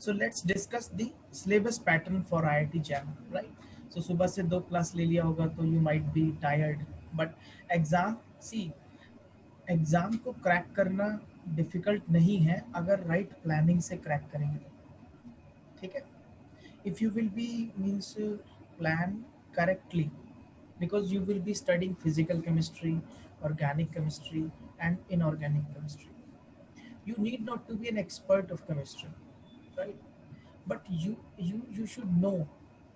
So let's discuss the syllabus pattern for IIT JAM, right? So सुबह से 2 class ले लिया होगा तो you might be tired, but exam, see, exam को क्रैक करना डिफिकल्ट नहीं है अगर राइट प्लानिंग से क्रैक करेंगे तो, ठीक है? If you will be means plan correctly, because you will be studying physical chemistry, organic chemistry and inorganic chemistry. You need not to be an expert of chemistry, right? But you should know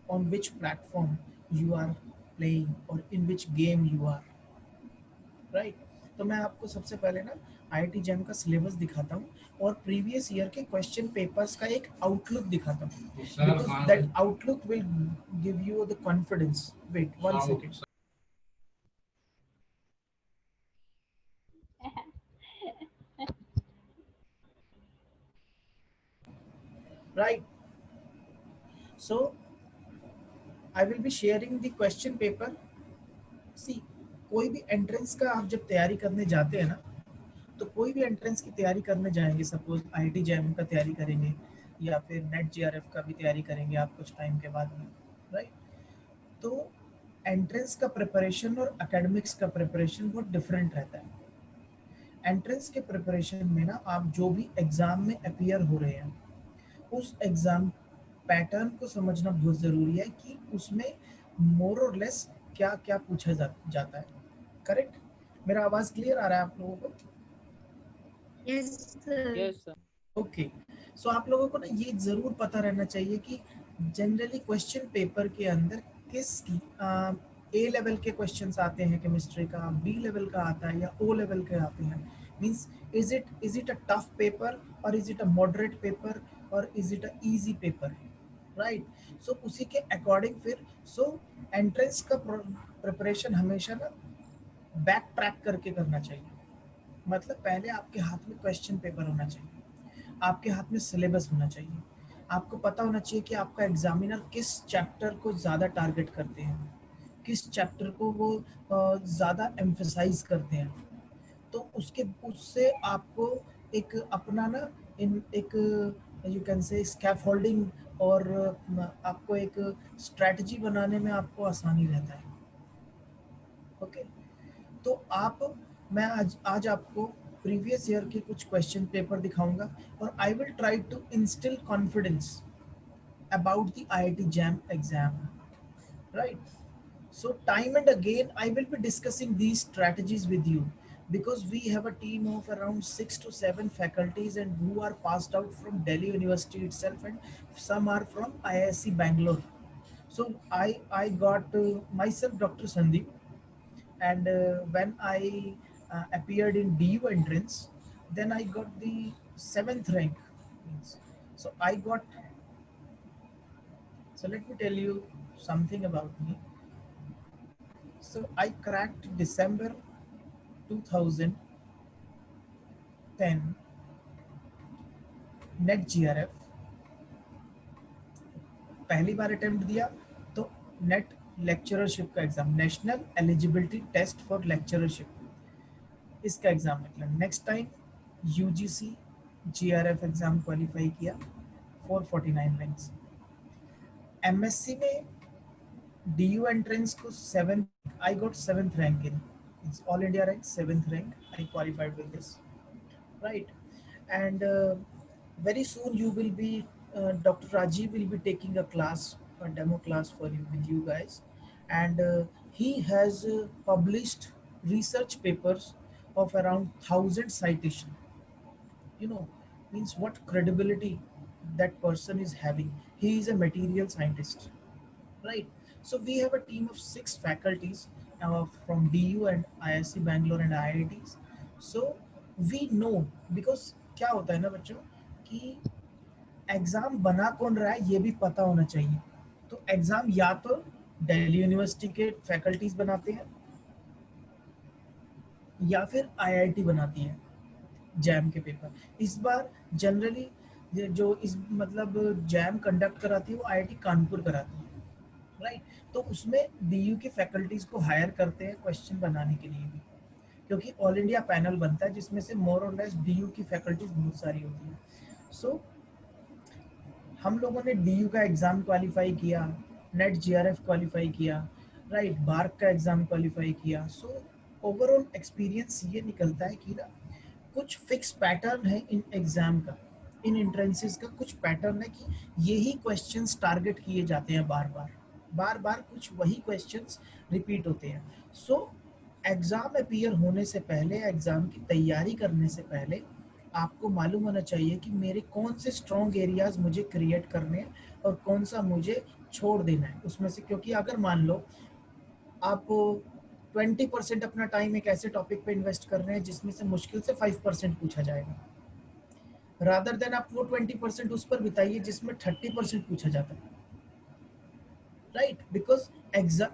on which platform you are playing or in which game you are, right? तो मैं आपको सबसे पहले ना IIT jam का syllabus दिखाता हूँ और प्रीवियस ईयर के क्वेश्चन पेपर्स का एक आउटलुक दिखाता हूँ, because that outlook will give you the confidence. Wait one second. Right, so I will be sharing the question paper. See, कोई भी एंट्रेंस का आप जब तैयारी करने जाते हैं ना, तो कोई भी एंट्रेंस की तैयारी करने जाएंगे, सपोज आईआईटी जैम का तैयारी करेंगे या फिर नेट जीआरएफ का भी तैयारी करेंगे आप कुछ टाइम के बाद में, राइट? तो एंट्रेंस का प्रिपरेशन और एकेडमिक्स का प्रिपरेशन बहुत डिफरेंट रहता है. एंट्रेंस के प्रिपरेशन में ना आप जो भी एग्जाम में अपीयर हो रहे हैं उस एग्जाम पैटर्न को समझना बहुत ज़रूरी है कि उसमें मोर और लेस क्या क्या पूछा जाता है. करेक्ट? मेरा आवाज़ क्लियर आ रहा है आप लोगों को? Yes sir. Yes sir. Okay, so आप लोगों को ना ये ज़रूर पता रहना चाहिए कि जनरली क्वेश्चन पेपर के अंदर किस ए लेवल के क्वेश्चंस आते हैं केमिस्ट्री का, बी लेवल का आता है या ओ लेवल के आते हैं. Means is it a tough paper और is it a moderate paper और is it a easy paper, right? So उसी के अकॉर्डिंग फिर एंट्रेंस का प्रिपरेशन हमेशा ना बैक ट्रैक करके करना चाहिए. मतलब पहले आपके हाथ में क्वेश्चन पेपर होना चाहिए, आपके हाथ में सिलेबस होना चाहिए, आपको पता होना चाहिए कि आपका एग्जामिनर किस चैप्टर को ज़्यादा टारगेट करते हैं, किस चैप्टर को वो ज़्यादा एम्फसाइज करते हैं. तो उससे आपको एक अपना ना इन एक यू कैन से स्कैफोल्डिंग और आपको एक स्ट्रेटजी बनाने में आपको आसानी रहता है. ओके, तो मैं आज आपको प्रीवियस ईयर के कुछ क्वेश्चन पेपर दिखाऊंगा और I will try to instil confidence about the IIT JAM exam, right? So time and again I will be discussing these strategies with you because we have a team of around 6 to 7 faculties and who are passed out from Delhi University itself and some are from IISc Bangalore. So I got myself Dr. Sandeep, and when I appeared in DU entrance, then I got the 7th rank. So I got, so let me tell you something about me. So I cracked December 2010 NET GRF. पहली बार attempt दिया तो NET lectureship का exam, national eligibility test for lectureship, इसका exam निकला. Next time UGC GRF exam qualify किया, 449 ranks. MSc में DU entrance को 7th, I got 7th rank in it's all India rank, 7th rank. I qualified with this, right? And very soon you will be Dr. Rajiv will be taking a class, a demo class for you with you guys, and he has published research papers of around 1,000 citation. You know, means what credibility that person is having. He is a material scientist, right? So we have a team of 6 faculties from DU and IISc Bangalore and IITs. So we know, because क्या होता है ना बच्चों कि exam बना कौन रहा है ये भी पता होना चाहिए. तो एग्जाम या तो दिल्ली यूनिवर्सिटी के फैकल्टीज बनाते हैं या फिर आईआईटी बनाती है जैम के पेपर. इस बार जनरली जो इस मतलब जैम कंडक्ट कराती है वो आईआईटी कानपुर कराती है, राइट? तो उसमें डीयू की फैकल्टीज को हायर करते हैं क्वेश्चन बनाने के लिए भी, क्योंकि ऑल इंडिया पैनल बनता है जिसमें से मोर और लेस डीयू की फैकल्टीज बहुत सारी होती है. सो हम लोगों ने DU का एग्जाम क्वालिफाई किया, नेट GRF क्वालिफाई किया, राइट, बार्क का एग्जाम क्वालिफाई किया। सो ओवरऑल एक्सपीरियंस ये निकलता है कि ना कुछ फिक्स पैटर्न है इन एग्जाम का, इन एंट्रेंसेस का कुछ पैटर्न है कि यही क्वेश्चंस टारगेट किए जाते हैं बार बार कुछ वही क्वेश्चंस रिपीट होते हैं। सो एग्जाम अपीयर होने से पहले, एग्जाम की तैयारी करने से पहले आपको मालूम होना चाहिए कि मेरे कौन से स्ट्रॉन्ग एरियाज मुझे क्रिएट करने हैं और कौन सा मुझे छोड़ देना है उसमें से। क्योंकि अगर मान लो आप 20% अपना टाइम एक ऐसे टॉपिक पे इन्वेस्ट कर रहे हैं जिसमें से मुश्किल से 5% पूछा जाएगा, रादर देन आप वो 20% उस पर बिताइए जिसमें 30% पूछा जाता है, right. Because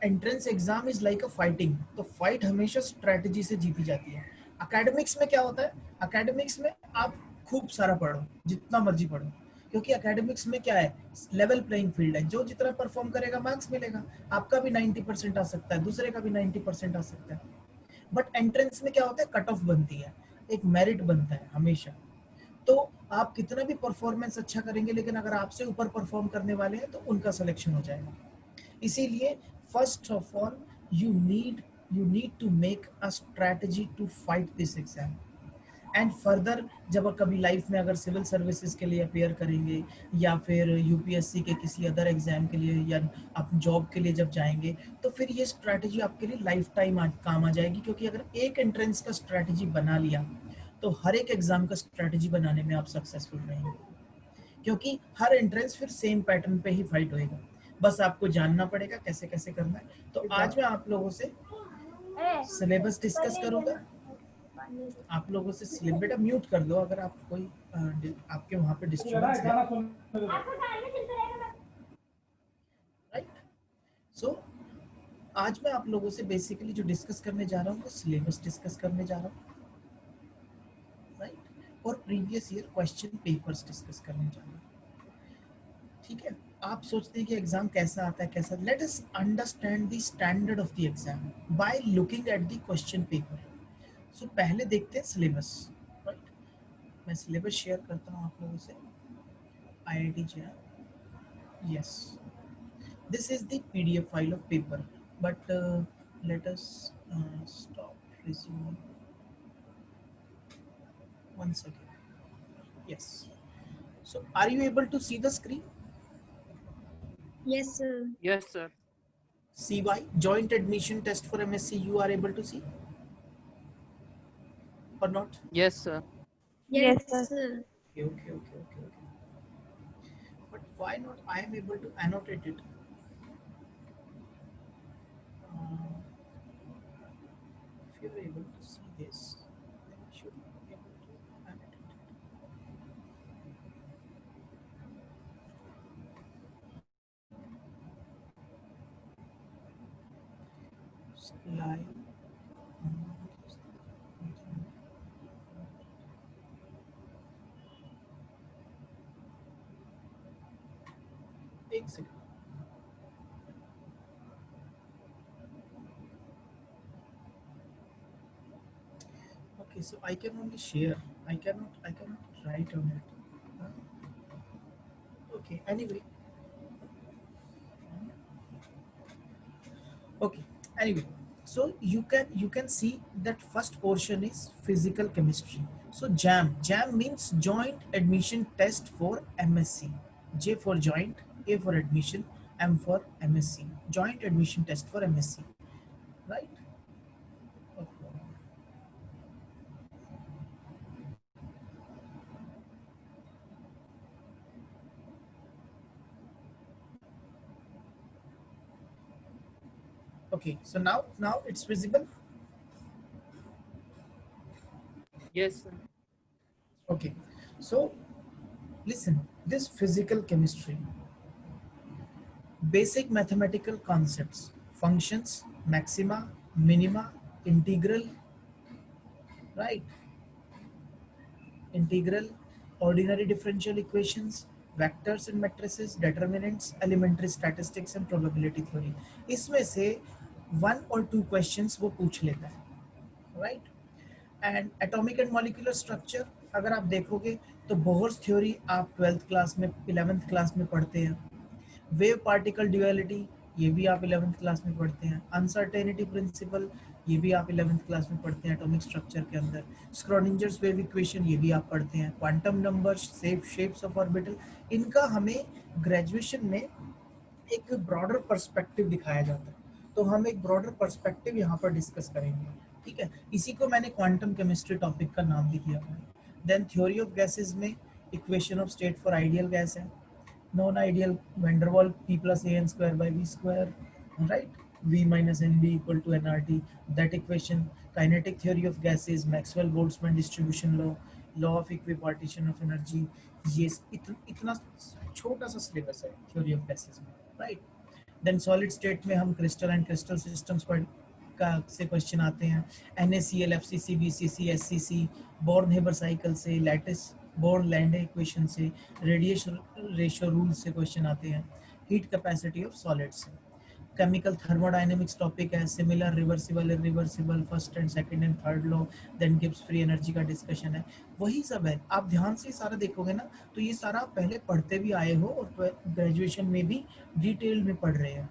entrance exam is like a fighting, तो फाइट हमेशा स्ट्रेटजी से जीती जाती है। एकेडमिक्स में क्या होता है, एकेडमिक्स में आप खूब सारा पढ़ो, जितना मर्जी पढ़ो, क्योंकि एकेडमिक्स में क्या है, लेवल प्लेइंग फील्ड है, जो जितना परफॉर्म करेगा मार्क्स मिलेगा। आपका भी 90% आ सकता है, दूसरे का भी 90% आ सकता है। बट एंट्रेंस में क्या होता है, कट ऑफ बनती है, एक मेरिट बनता है हमेशा। तो आप कितना भी परफॉर्मेंस अच्छा करेंगे, लेकिन अगर आपसे ऊपर परफॉर्म करने वाले हैं तो उनका सिलेक्शन हो जाएगा। इसीलिए first of all you need to make a strategy to fight this exam. And further जब कभी लाइफ में अगर सिविल सर्विसेज के लिए अपेयर करेंगे या फिर यूपीएससी के किसी अदर एग्जाम के लिए या आप जॉब के लिए जब जाएंगे, तो फिर ये स्ट्रैटेजी आपके लिए लाइफ टाइम काम आ जाएगी। क्योंकि अगर एक एंट्रेंस का स्ट्रैटेजी बना लिया तो हर एक एग्जाम का स्ट्रैटेजी बनाने में आप सक्सेसफुल रहेंगे, क्योंकि हर एंट्रेंस फिर सेम पैटर्न पे ही फाइट होएगा। बस आपको जानना पड़ेगा कैसे कैसे करना है। तो आज मैं आप लोगों से सिलेबस डिस्कस करूंगा। आप लोगों से सिलेबस, बेटा म्यूट कर दो अगर आप कोई आपके वहां पे डिस्टर्बेंस है, राइट। सो आज मैं आप लोगों से बेसिकली जो डिस्कस करने जा रहा हूँ वो सिलेबस डिस्कस करने जा रहा हूँ, राइट, और previous year question papers discuss करने जा रहा हूँ। ठीक है, आप सोचते हैं कि एग्जाम कैसा आता है, कैसा, let us understand the standard of the exam by looking at the question paper. So पहले देखते हैं सिलेबस, राइट। मैं सिलेबस शेयर करता हूँ आप लोगों से। IIT JR, yes, this is the PDF file of paper, but let us stop resume one second. Yes, so are you able to see the screen? Yes, sir. Yes, sir. CY, joint admission test for MSc, you are able to see or not? Yes, sir. Yes, sir. Okay. But why not I am able to annotate it? Uh, if you are able to see this, then you should be able to annotate it. Supply. एक second. Okay, so I can only share. I cannot write on it. Okay, anyway. Okay, anyway. So you can see that first portion is physical chemistry. So jam means joint admission test for MSc. J for joint, A for admission, M for MSc. Joint admission test for MSc, right? Okay. Okay, so now it's visible. Yes, sir. Okay, so listen, this physical chemistry, basic mathematical concepts, functions, maxima, minima, integral, right? Integral, ordinary differential equations, vectors and matrices, determinants, elementary statistics and probability theory. इसमें से 1 और 2 questions वो पूछ लेता है, right? And atomic and molecular structure अगर आप देखोगे तो बोहर्स थ्योरी आप 12th क्लास में 11th क्लास में पढ़ते हैं। वेव पार्टिकल ड्यूअलिटी ये भी आप 11th क्लास में पढ़ते हैं। अनसर्टेनिटी प्रिंसिपल ये भी आप 11th क्लास में पढ़ते हैं एटॉमिक स्ट्रक्चर के अंदर। स्क्रोडिंजर्स वेव इक्वेशन ये भी आप पढ़ते हैं। Quantum numbers, shapes of orbital, इनका हमें ग्रेजुएशन में एक ब्रॉडर पर्सपेक्टिव दिखाया जाता है, तो हम एक ब्रॉडर पर्सपेक्टिव यहाँ पर डिस्कस करेंगे। ठीक है, इसी को मैंने क्वांटम केमिस्ट्री टॉपिक का नाम भी दिया है। देन थ्योरी ऑफ गैसेस में equation of state for ideal gas है, नॉन आइडियल वैन डर वाल p plus a n square by v square, right? V minus nb equal to nRT, that equation. Kinetic theory of gases, Maxwell Boltzmann distribution law, law of equipartition of energy. ये इतना छोटा सा syllabus है theory of gases में, right? Then solid state में हम crystal and crystal systems पर का से क्वेश्चन आते हैं। NaCl, FCC, BCC, SCC, Born Haber cycle से, लैटिस बोर्न-लैंडे इक्वेशन से, रेडिएशन रेशियो रूल से क्वेश्चन आते हैं। हीट कैपेसिटी ऑफ सॉलिड से, केमिकल थर्मोडायनेमिक्स टॉपिक है, similar, reversible, irreversible, first and second and third law, then Gibbs free energy का discussion है। वही सब है, आप ध्यान से सारा देखोगे ना तो ये सारा पहले पढ़ते भी आए हो और ग्रेजुएशन में भी डिटेल में पढ़ रहे हैं,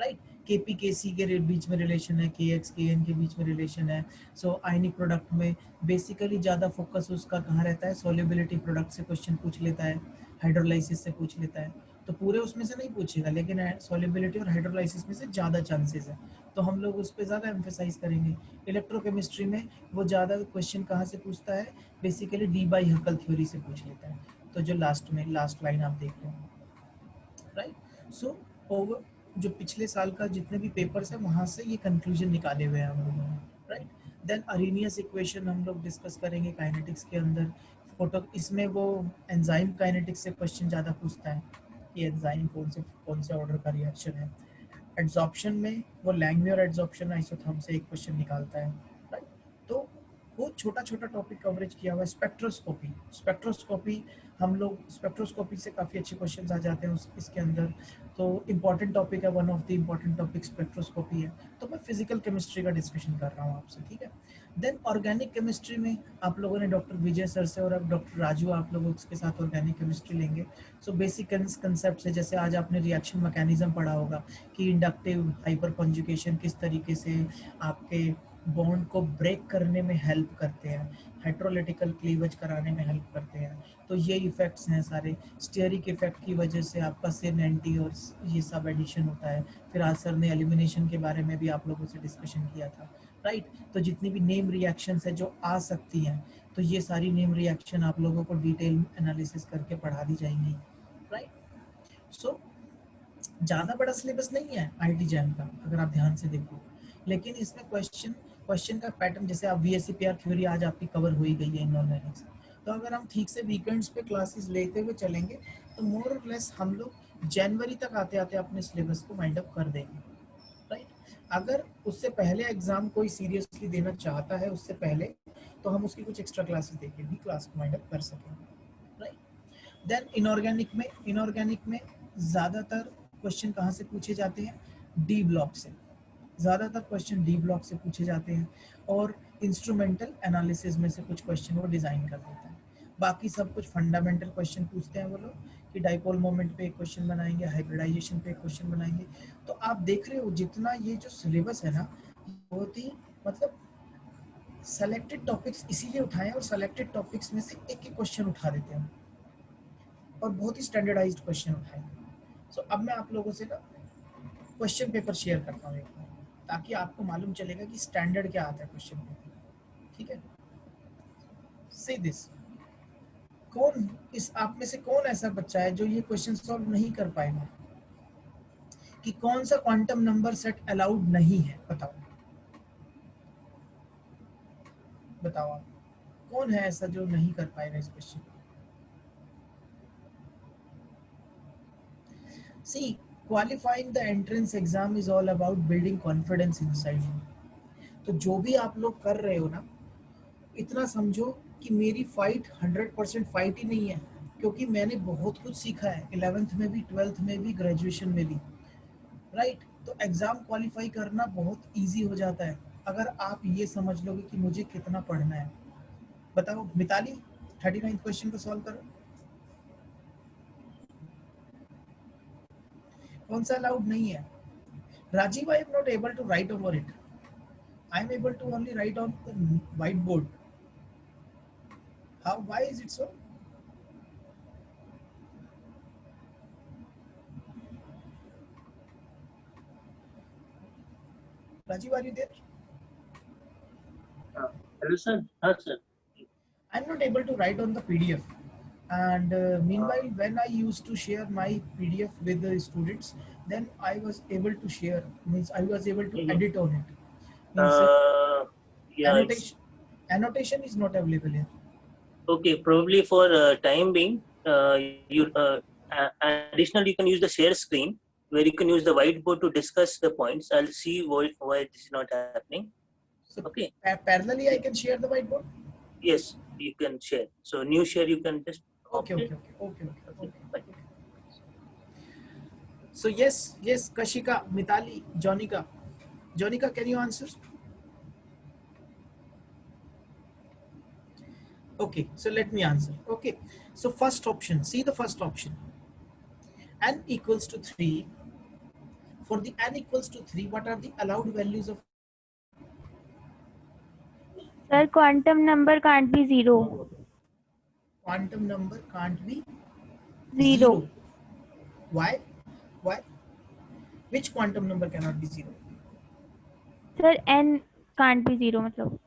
राइट? केपी केसी के बीच में रिलेशन है, के एक्स के एन के बीच में रिलेशन है। सो आयनिक प्रोडक्ट में बेसिकली ज़्यादा फोकस उसका कहाँ रहता है, सॉल्युबिलिटी प्रोडक्ट से क्वेश्चन पूछ लेता है, हाइड्रोलाइसिस से पूछ लेता है, तो पूरे उसमें से नहीं पूछेगा, लेकिन सॉल्युबिलिटी और हाइड्रोलाइसिस में से ज़्यादा चांसेस है, तो हम लोग उस पर ज़्यादा एम्फेसाइज करेंगे। इलेक्ट्रोकेमिस्ट्री में वो ज़्यादा क्वेश्चन कहाँ से पूछता है, बेसिकली डी बाई हकल थ्योरी से पूछ लेता है, तो जो लास्ट लाइन आप देख रहे हो, राइट? सो ओवर जो पिछले साल का जितने भी पेपर्स है वहाँ से ये कंक्लूजन निकाले हुए हैं हम लोगों ने, राइट? देन अरेनियस इक्वेशन हम लोग डिस्कस करेंगे काइनेटिक्स के अंदर। फोटो इसमें वो एंजाइम काइनेटिक्स से क्वेश्चन ज़्यादा पूछता है कि एंजाइम कौन से ऑर्डर का रिएक्शन है। एड्सॉर्प्शन में वो लैंगवे और एड्सॉर्प्शन आइसोथर्म से एक क्वेश्चन निकालता है, राइट? तो वो छोटा छोटा टॉपिक कवरेज किया हुआ है। स्पेक्ट्रोस्कोपी हम लोग स्पेक्ट्रोस्कोपी से काफ़ी अच्छे क्वेश्चंस आ जाते हैं इसके अंदर, तो इम्पॉर्टेंट टॉपिक है, one of the important topic spectroscopy है। तो मैं फिजिकल केमिस्ट्री का डिस्कशन कर रहा हूँ आपसे, ठीक है? देन ऑर्गेनिक केमिस्ट्री में आप लोगों ने डॉक्टर विजय सर से और अब डॉक्टर राजू आप लोग उसके साथ ऑर्गेनिक केमिस्ट्री लेंगे। सो बेसिक कंसेप्ट से, जैसे आज आपने रिएक्शन मैकेनिज्म पढ़ा होगा कि इंडक्टिव हाइपर कॉन्जुगेशन किस तरीके से आपके बॉन्ड को ब्रेक करने में हेल्प करते हैं, हाइड्रोलिटिकल क्लीवेज कराने में हेल्प करते हैं, तो ये इफेक्ट्स हैं सारे। स्टेरिक इफेक्ट की वजह से आपका सिन एंटी और ये सब एडिशन होता है। फिर आज सर ने एलिमिनेशन के बारे में भी आप लोगों से डिस्कशन किया था, राइट? तो जितनी भी नेम रिएक्शंस है जो आ सकती हैं, तो ये सारी नेम रिएक्शन आप लोगों को डिटेल एनालिसिस करके पढ़ा दी जाएंगी, राइट? सो ज़्यादा बड़ा सिलेबस नहीं है IIT जैम का अगर आप ध्यान से देखो, लेकिन इसमें क्वेश्चन का पैटर्न, जैसे आप VSCPR थ्योरी आज आपकी कवर हो ही गई है इनऑर्गेनिक्स, तो अगर हम ठीक से वीकेंड्स पे क्लासेस लेते हुए चलेंगे तो मोर और लेस हम लोग जनवरी तक आते आते अपने सिलेबस को वाइंड अप कर देंगे, राइट? अगर उससे पहले एग्जाम कोई सीरियसली देना चाहता है उससे पहले, तो हम उसकी कुछ एक्स्ट्रा क्लासेस देके भी क्लास को वाइंड अप कर सकेंगे, राइट? देन इनऑर्गेनिक में ज़्यादातर क्वेश्चन कहाँ से पूछे जाते हैं, डी ब्लॉक से, ज़्यादातर क्वेश्चन डी ब्लॉक से पूछे जाते हैं, और इंस्ट्रूमेंटल एनालिसिस में से कुछ क्वेश्चन वो डिज़ाइन कर देते हैं। बाकी सब कुछ फंडामेंटल क्वेश्चन पूछते हैं वो लोग कि डाइपोल मोमेंट पे एक क्वेश्चन बनाएंगे, हाइब्रिडाइजेशन पे एक क्वेश्चन बनाएंगे। तो आप देख रहे हो जितना ये जो सिलेबस है ना, बहुत ही मतलब सेलेक्टेड टॉपिक्स इसीलिए उठाए और सेलेक्टेड टॉपिक्स में से एक क्वेश्चन उठा देते हैं और बहुत ही स्टैंडर्डाइज्ड क्वेश्चन उठाए। सो अब मैं आप लोगों से ना क्वेश्चन पेपर शेयर करता हूँ एक बार, ताकि आपको मालूम चलेगा कि स्टैंडर्ड क्या आता है क्वेश्चन पेपर, ठीक है? से दिस, कौन इस आप में से कौन ऐसा बच्चा है जो ये क्वेश्चन सॉल्व नहीं कर पाएगा कि कौन सा क्वांटम नंबर सेट अलाउड नहीं है? बताओ बताओ आप, कौन है ऐसा जो नहीं कर पाएगा इस क्वेश्चन को? See, qualifying the entrance exam is all about building confidence inside you. तो जो भी आप लोग कर रहे हो ना, इतना समझो कि मेरी फाइट 100% फाइट ही नहीं है, क्योंकि मैंने बहुत कुछ सीखा है 11th में भी, 12th में भी, ग्रेजुएशन में भी, राइट? तो एग्ज़ाम क्वालिफाई करना बहुत इजी हो जाता है अगर आप ये समझ लोगे कि मुझे कितना पढ़ना है। बताओ मिताली, 39 क्वेश्चन को सॉल्व करो। कौन सा अलाउड नहीं है? Rajiv, I am not able to write over it, I am able to only write on the white board. How, why is it so? Rajiv, are you there? Hello, sir. Sir. I'm not able to write on the PDF. And meanwhile, when I used to share my PDF with the students, then I was able to share, means I was able to edit on it. Means Yeah. annotation is not available here. Okay, probably for time being, you additionally you can use the share screen where you can use the whiteboard to discuss the points. I'll see why this is not happening. So okay. Parallelly, I can share the whiteboard. Yes, you can share. So new share, you can just okay. So yes, Kashika, Mitali, Jonika, can you answer? Okay, so let me answer. Okay, so first option, see the first option, n equals to 3. For the n equals to 3, what are the allowed values of? Sir, quantum number can't be 0. Quantum number can't be 0. Why? Which quantum number cannot be 0? Sir, n can't be 0 matlab.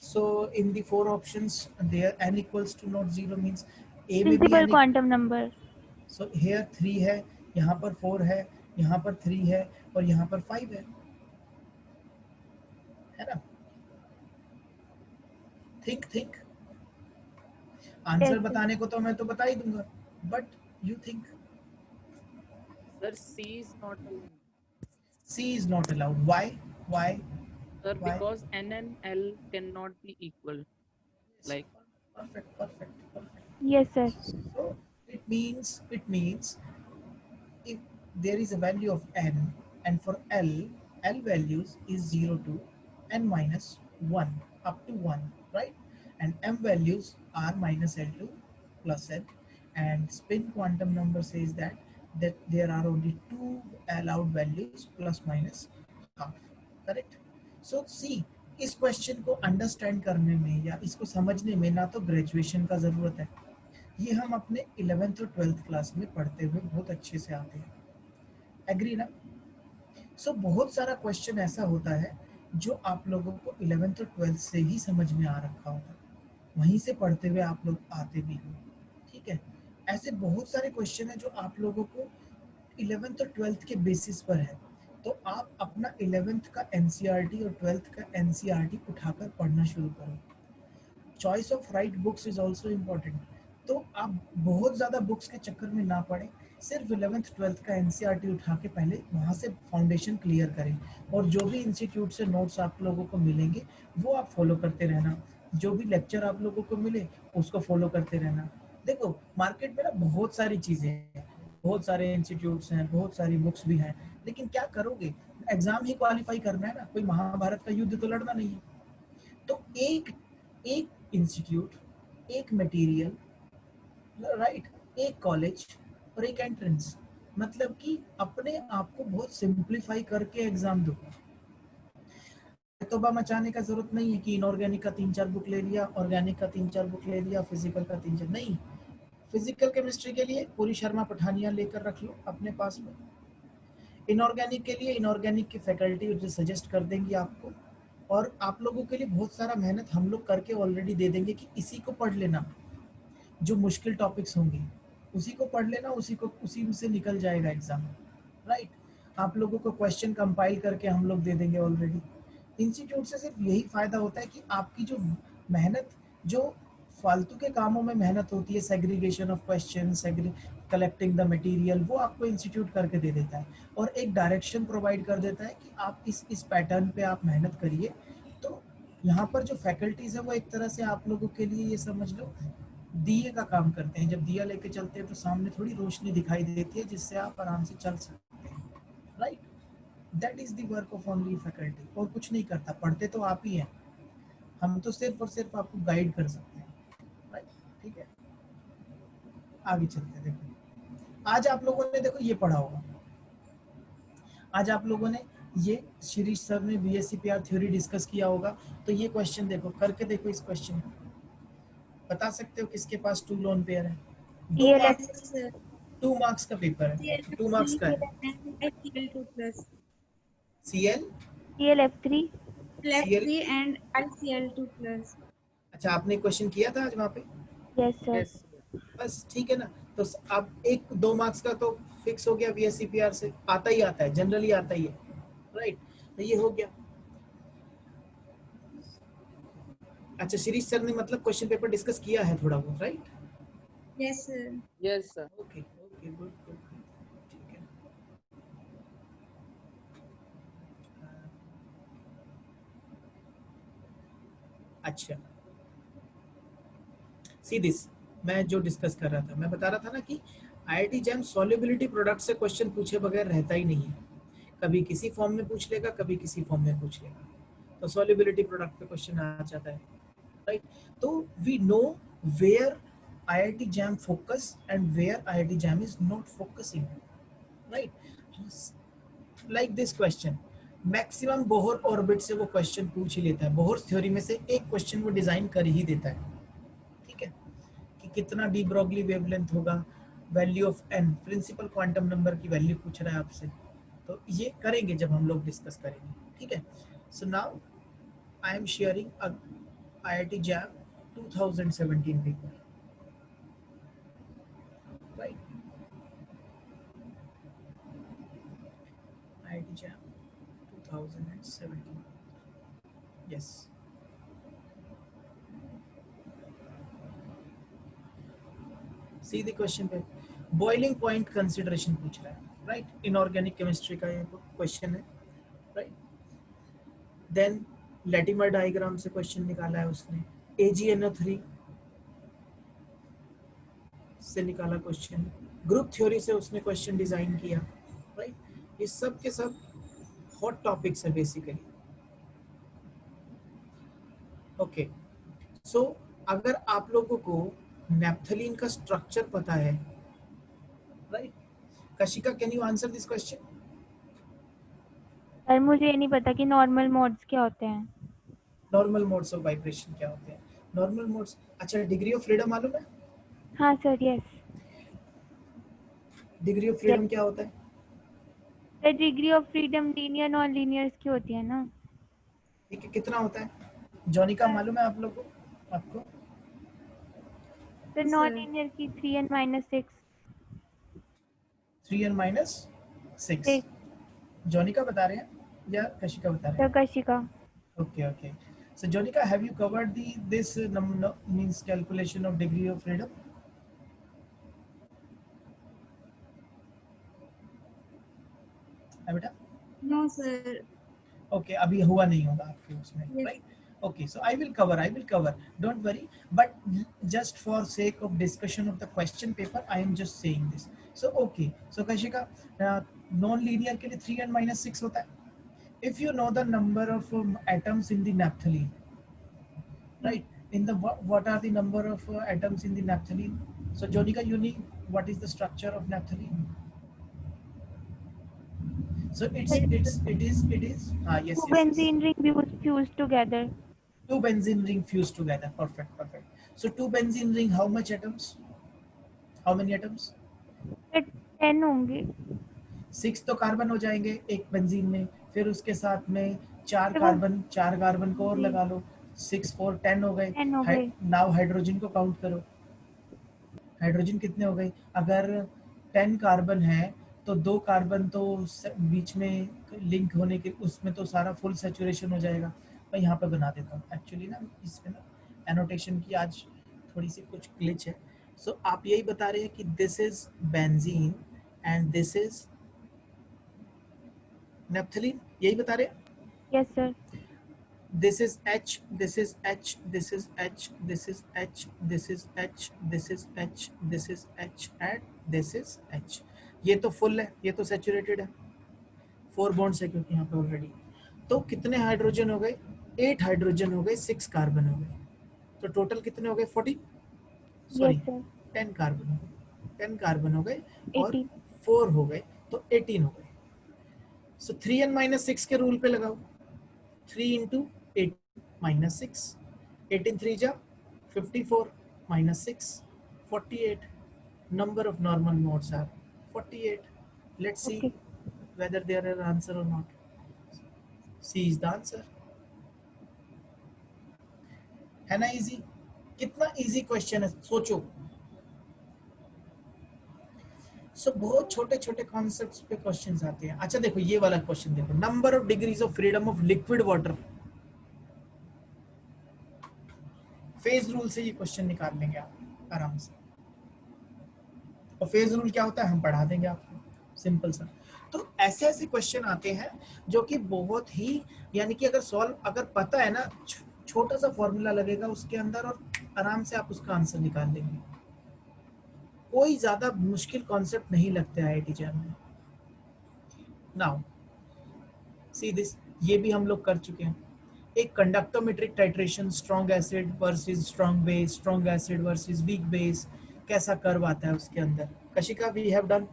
So in the 4 options, there n equals to not 0 means a may be Principal n. quantum number. So here 3 है, यहाँ पर 4 है, यहाँ पर 3 है और यहाँ पर 5 है ना? think आंसर Yes, बताने को तो मैं तो बता ही दूंगा, but you think. Sir, C is not allowed. C is not allowed. Why? Sir, Why? because N and L cannot be equal. Like perfect. yes, sir. So it means if there is a value of n, and for L values is 0 to n minus 1 up to 1, right? And m values are minus L to plus L, and spin quantum number says that there are only 2 allowed values plus minus half, correct? So see, इस question को understand करने में या इसको समझने में ना तो ग्रेजुएशन का ज़रूरत है, ये हम अपने 11th और 12th क्लास में पढ़ते हुए बहुत अच्छे से आते हैं, एग्री ना? सो बहुत सारा क्वेश्चन ऐसा होता है जो आप लोगों को 11th और 12th से ही समझ में आ रखा होता है, वहीं से पढ़ते हुए आप लोग आते भी हो, ठीक है? ऐसे बहुत सारे क्वेश्चन है जो आप लोगों को 11th और 12th के बेसिस पर है, तो आप अपना 11th का एनसीईआरटी और 12th का एनसीईआरटी उठाकर पढ़ना शुरू करो। Choice of right books is also important, तो आप बहुत ज़्यादा बुक्स के चक्कर में ना पड़े, सिर्फ 11th 12th का एनसीईआरटी उठा के पहले वहाँ से फाउंडेशन क्लियर करें, और जो भी इंस्टीट्यूट से नोट्स आप लोगों को मिलेंगे वो आप फॉलो करते रहना, जो भी लेक्चर आप लोगों को मिले उसको फॉलो करते रहना। देखो मार्केट में ना बहुत सारी चीज़ें हैं, बहुत सारे इंस्टीट्यूट्स हैं, बहुत सारी बुक्स भी हैं, लेकिन क्या करोगे? एग्जाम ही क्वालिफाई करना है ना, कोई महाभारत का युद्ध तो लड़ना नहीं है। तो एक इंस्टीट्यूट, एक मटेरियल, राइट, एक कॉलेज और एक एंट्रेंस, मतलब कि अपने आप को बहुत सिंप्लीफाई करके एग्जाम दो। तोबा मचाने का जरूरत नहीं है कि इनऑर्गेनिक का 3-4 बुक ले लिया, ऑर्गेनिक का 3-4 बुक ले लिया, फिजिकल का 3-4 नहीं। फिजिकल केमिस्ट्री के लिए पूरी शर्मा पठानिया लेकर रख लो अपने पास में। इनऑर्गेनिक के लिए इनऑर्गेनिक की फैकल्टी जो सजेस्ट कर देंगी आपको, और आप लोगों के लिए बहुत सारा मेहनत हम लोग करके ऑलरेडी दे देंगे कि इसी को पढ़ लेना, जो मुश्किल टॉपिक्स होंगे उसी को पढ़ लेना, उसी से निकल जाएगा एग्जाम, राइट? आप लोगों को क्वेश्चन कंपाइल करके हम लोग दे देंगे ऑलरेडी। इंस्टीट्यूट से सिर्फ यही फायदा होता है कि आपकी जो मेहनत, जो फालतू के कामों में मेहनत होती है, segregation of question, collecting the material, वो आपको इंस्टीट्यूट करके दे देता है और एक डायरेक्शन प्रोवाइड कर देता है कि आप इस पैटर्न पे आप मेहनत करिए। तो यहाँ पर जो फैकल्टीज है वो एक तरह से आप लोगों के लिए ये समझ लो दिए का काम करते हैं। जब दिया लेके चलते हैं तो सामने थोड़ी रोशनी दिखाई देती है जिससे आप आराम से चल सकते हैं, right? That is the work of only faculty, और कुछ नहीं करता, पढ़ते तो आप ही हैं, हम तो सिर्फ और सिर्फ आपको गाइड कर सकते हैं, राइट? ठीक है, आगे चलते हैं। देखो आज आप लोगों ने देखो ये पढ़ा होगा, आज आप लोगों ने ये शिरीष सर ने VSCPR थ्योरी डिस्कस किया होगा। तो ये क्वेश्चन देखो, करके देखो इस क्वेश्चन को, बता सकते हो किसके पास 2 लोन पेयर है? 2 TLF मार्क्स, 2 मार्क्स का पेपर है, 2 मार्क्स का है। HCl2 plus CL TLF3 CL LF3 and ICl2 plus. अच्छा, आपने क्वेश्चन किया था आज वहाँ पे? Yes sir. Yes. बस ठीक है ना। तो अब 1-2 मार्क्स का तो फिक्स हो गया, VSCPR से आता ही आता है, जनरली आता ही है, राइट। तो ये हो गया। अच्छा, शिरीष सर ने मतलब क्वेश्चन पेपर डिस्कस किया है थोड़ा बहुत, right? Yes, sir. Yes, sir. Okay okay, good good, ठीक है। अच्छा, सी दिस, मैं जो डिस्कस कर रहा था, मैं बता रहा था ना कि IIT जैम सॉल्युबिलिटी प्रोडक्ट से क्वेश्चन पूछे बगैर रहता ही नहीं है। कभी किसी फॉर्म में पूछ लेगा, कभी किसी फॉर्म में पूछ लेगा, तो सॉल्युबिलिटी प्रोडक्ट पे क्वेश्चन आ जाता है, राइट। तो we know where IIT JAM focus and where IIT JAM is not focusing, right. Like this question, maximum Bohr orbit से वो क्वेश्चन पूछ ही लेता है, बोहर थ्योरी में से एक क्वेश्चन वो डिजाइन कर ही देता है, ठीक है, कि कितना डी ब्रॉगली वेवलेंथ होगा, value of n, principal quantum number की वैल्यू पूछ रहा है आपसे। तो ये करेंगे जब हम लोग डिस्कस करेंगे, ठीक है। So now I am sharing IIT jam 2017 paper, right. IIT jam 2017, yes. See the question पे बॉइलिंग पॉइंट कंसिडरेशन पूछ रहा है, राइट। इनऑर्गेनिक केमिस्ट्री का ये क्वेश्चन है, राइट। देन लैटिमर डायग्राम से क्वेश्चन निकाला है उसने, AgNO3 से निकाला क्वेश्चन, ग्रुप थ्योरी से उसने क्वेश्चन डिजाइन किया, राइट। ये सब के सब हॉट टॉपिक्स है बेसिकली, ओके। सो अगर आप लोगों को नैप्थलीन का स्ट्रक्चर पता है, right, Kashika can you answer this question? Sir मुझे ये नहीं पता कि नॉर्मल मोड्स क्या होते हैं। नॉर्मल मोड्स ऑफ वाइब्रेशन क्या होते हैं? नॉर्मल मोड्स, अच्छा, डिग्री ऑफ फ्रीडम मालूम है? हाँ sir, yes. Degree of freedom क्या होता है? Sir degree of freedom linear non linears की होती है ना। ठीक है, कितना होता है? जॉनिका मालूम है आप लोग को? आपको? Sir Yes, non sir. Linear की 3n-6। 3n-6। जॉनिका बता रहे हैं या कशिका बता रहे सर हैं? Kashika. Okay okay. So Jonika, have you covered this means calculation of degree of freedom? है बेटा? No, sir. ओके, अभी हुआ नहीं होगा आपके उसमें, Yes. Right. Okay, so I will cover, don't worry, but just for sake of discussion of the question paper I am just saying this. So okay, so Kashika, non-linear के लिए 3n-6 होता है. If you know the number of atoms in the naphthalene, right, in the what are the number of atoms in the naphthalene? So Jonika, you know what is the structure of naphthalene? So it is yes Two yes, benzene ring fused together. two benzene ring fused together, perfect. So two benzene ring, how much atoms? How many atoms? Sir 10 होंगे। 6 तो carbon हो जाएंगे एक benzene में, फिर उसके साथ में चार तो वो कार्बन को और जी लगा लो, 6 4 10 हो गए। 10 हो गए। नाउ हाइड्रोजन को काउंट करो, हाइड्रोजन कितने हो गए? अगर 10 कार्बन है तो 2 कार्बन तो बीच में लिंक होने के उसमें तो सारा फुल सैचुरेशन हो जाएगा। मैं यहाँ पे बना देता हूँ एक्चुअली ना, इसमें ना एनोटेशन की आज थोड़ी सी कुछ ग्लिच है। सो आप यही बता रहे हैं कि this is benzene and this is naphthalene, यही बता रहे हैं? Yes sir. This is H, this is H, this is H, this is H, this is H, this is H, this is H and this is H. ये तो full है, ये तो saturated है, 4 बॉन्ड्स है क्योंकि यहाँ पे ऑलरेडी। तो कितने हाइड्रोजन हो गए? 8 हाइड्रोजन हो गए, 6 कार्बन हो गए, तो टोटल कितने हो गए? 14। सॉरी यस सर 10 कार्बन हो गए, 10 कार्बन हो गए और 18 4 हो गए तो 18 हो गए। सो 3n माइनस 6 के रूल पे लगाओ, 3 इंटू 8 माइनस 6, 18 3 जा 54 minus 6 48, number of normal modes are 48. Let's see okay whether there are answer or not. C is the answer. है ना इजी? कितना इजी क्वेश्चन है सोचो। बहुत छोटे छोटे कॉन्सेप्ट्स पे क्वेश्चंस आते हैं। अच्छा देखो ये वाला क्वेश्चन देखो, number of degrees of freedom of liquid water. Phase rule से ये क्वेश्चन निकाल लेंगे आप आराम से। और फेज रूल क्या होता है हम पढ़ा देंगे आपको, सिंपल सा। तो ऐसे ऐसे क्वेश्चन आते हैं जो कि बहुत ही, यानी कि अगर सॉल्व अगर पता है ना, छोटा सा फॉर्मूला लगेगा उसके अंदर और आराम से आप उसका आंसर निकाल लेंगे। कोई ज्यादा मुश्किल कॉन्सेप्ट नहीं लगता है आईआईटी जैम में। नाउ सी दिस, ये भी हम लोग कर चुके हैं। एक conductometric titration, strong acid versus strong base, strong acid versus weak base, कैसा कर्व आता है उसके अंदर। Kashika we have done.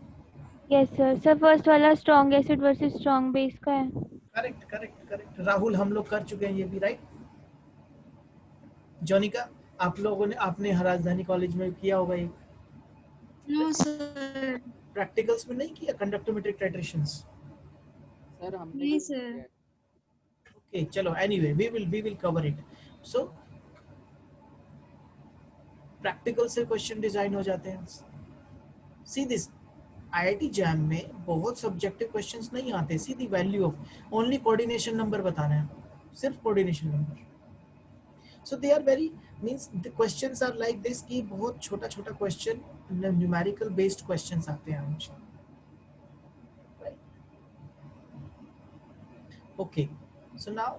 Yes sir. Sir first वाला strong acid versus strong base का है। Correct correct correct. राहुल हम लोग कर चुके हैं ये भी, राइट। जोनिका आप लोगों ने, आपने राजधानी कॉलेज में किया होगा ये, No, sir. प्रैक्टिकल्स में नहीं किया कंडक्टोमेट्रिक टाइट्रेशंस? सर हमने भी नहीं, नहीं sir. किया है। ओके चलो, anyway we will cover it. So practical से क्वेश्चन डिजाइन हो जाते हैं। सी दिस, आईआईटी जैम में बहुत सब्जेक्टिव क्वेश्चंस नहीं आते। See the value of only coordination number बताना है, सिर्फ coordination number. So they are very means the questions are like this कि बहुत छोटा छोटा क्वेश्चन, न्यूमेरिकल बेस्ड क्वेश्चंस आते हैं हमेशा। ओके सो नाउ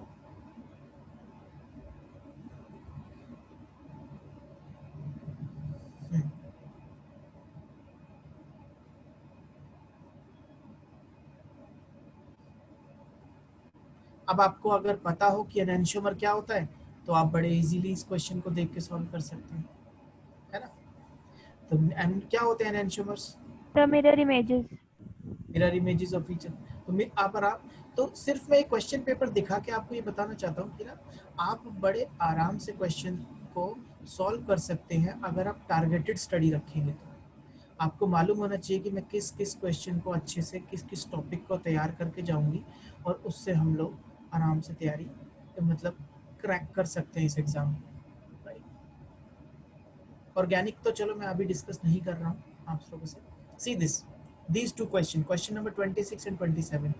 अब आपको अगर पता हो कि एनेंशियोमर क्या होता है तो आप बड़े इजीली इस क्वेश्चन को देख के सॉल्व कर सकते हैं, है ना। तो क्या होते हैं enantiomers? Sir mirror images. Mirror images of each. तो आप तो सिर्फ मैं एक क्वेश्चन पेपर दिखा के आपको ये बताना चाहता हूँ कि ना आप बड़े आराम से क्वेश्चन को सॉल्व कर सकते हैं अगर आप टारगेटेड स्टडी रखेंगे। तो आपको मालूम होना चाहिए कि मैं किस किस क्वेश्चन को अच्छे से किस किस टॉपिक को तैयार करके जाऊंगी और उससे हम लोग आराम से तैयारी मतलब क्रैक कर सकते हैं इस एग्जाम में। ऑर्गेनिक तो चलो मैं अभी डिस्कस नहीं कर रहा हूँ आप लोगों से। See this, these two question number 26 and 27,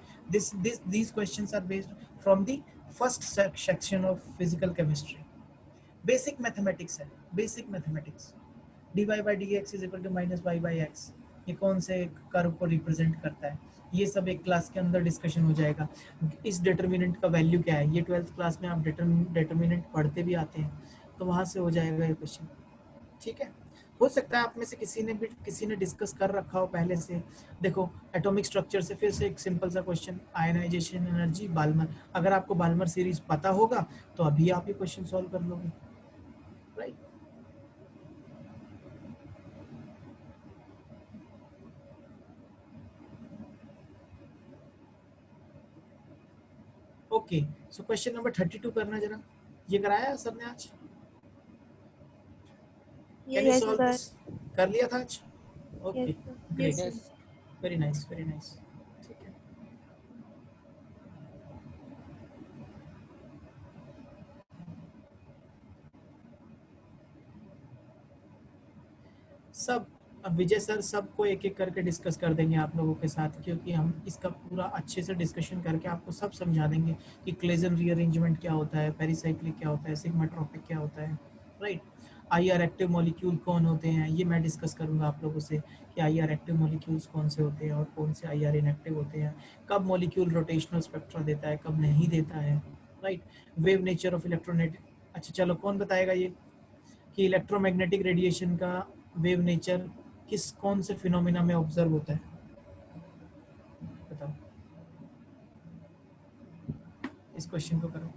these questions are based from the first section of physical chemistry, basic mathematics है, basic mathematics। dy by dx is equal to minus y by x, ये कौन से curve को represent करता है, ये सब एक क्लास के अंदर डिस्कशन हो जाएगा। इस डिटर्मिनेंट का वैल्यू क्या है, ये 12th क्लास में आप डिटर्मिनेंट पढ़ते भी आते हैं, तो वहां से हो जाएगा ये क्वेश्चन। ठीक है, हो सकता है आप में से किसी ने डिस्कस कर रखा हो पहले से। देखो एटॉमिक स्ट्रक्चर से फिर से एक सिंपल सा क्वेश्चन, आयनाइजेशन एनर्जी बाल्मर। अगर आपको बाल्मर सीरीज पता होगा तो अभी आप ये क्वेश्चन सॉल्व कर लोगे, right. Okay so question number 32 करना जरा, ये कराया सर ने आज? Can you Yes, yes solve sir. This? कर लिया था आज? Okay yes sir. Great, yes, sir. Yes very nice very nice. ठीक है, सब अब विजय सर सबको एक एक करके डिस्कस कर देंगे आप लोगों के साथ, क्योंकि हम इसका पूरा अच्छे से डिस्कशन करके आपको सब समझा देंगे कि क्लेजन रीअरेंजमेंट क्या होता है, पेरिसाइक्लिक क्या होता है, सिग्मा ट्रॉपिक क्या होता है, राइट। आईआर एक्टिव मॉलिक्यूल कौन होते हैं ये मैं डिस्कस करूंगा आप लोगों से कि आईआर एक्टिव मॉलिक्यूल्स कौन से होते हैं और कौन से आईआर इनएक्टिव होते हैं, कब मॉलिक्यूल रोटेशनल स्पेक्ट्रा देता है कब नहीं देता है, राइट। वेव नेचर ऑफ इलेक्ट्रोनेट। अच्छा चलो कौन बताएगा ये कि इलेक्ट्रोमैग्नेटिक रेडिएशन का वेव नेचर किस कौन से फिनोमिना में ऑब्जर्व होता है, बताओ। इस क्वेश्चन को करो।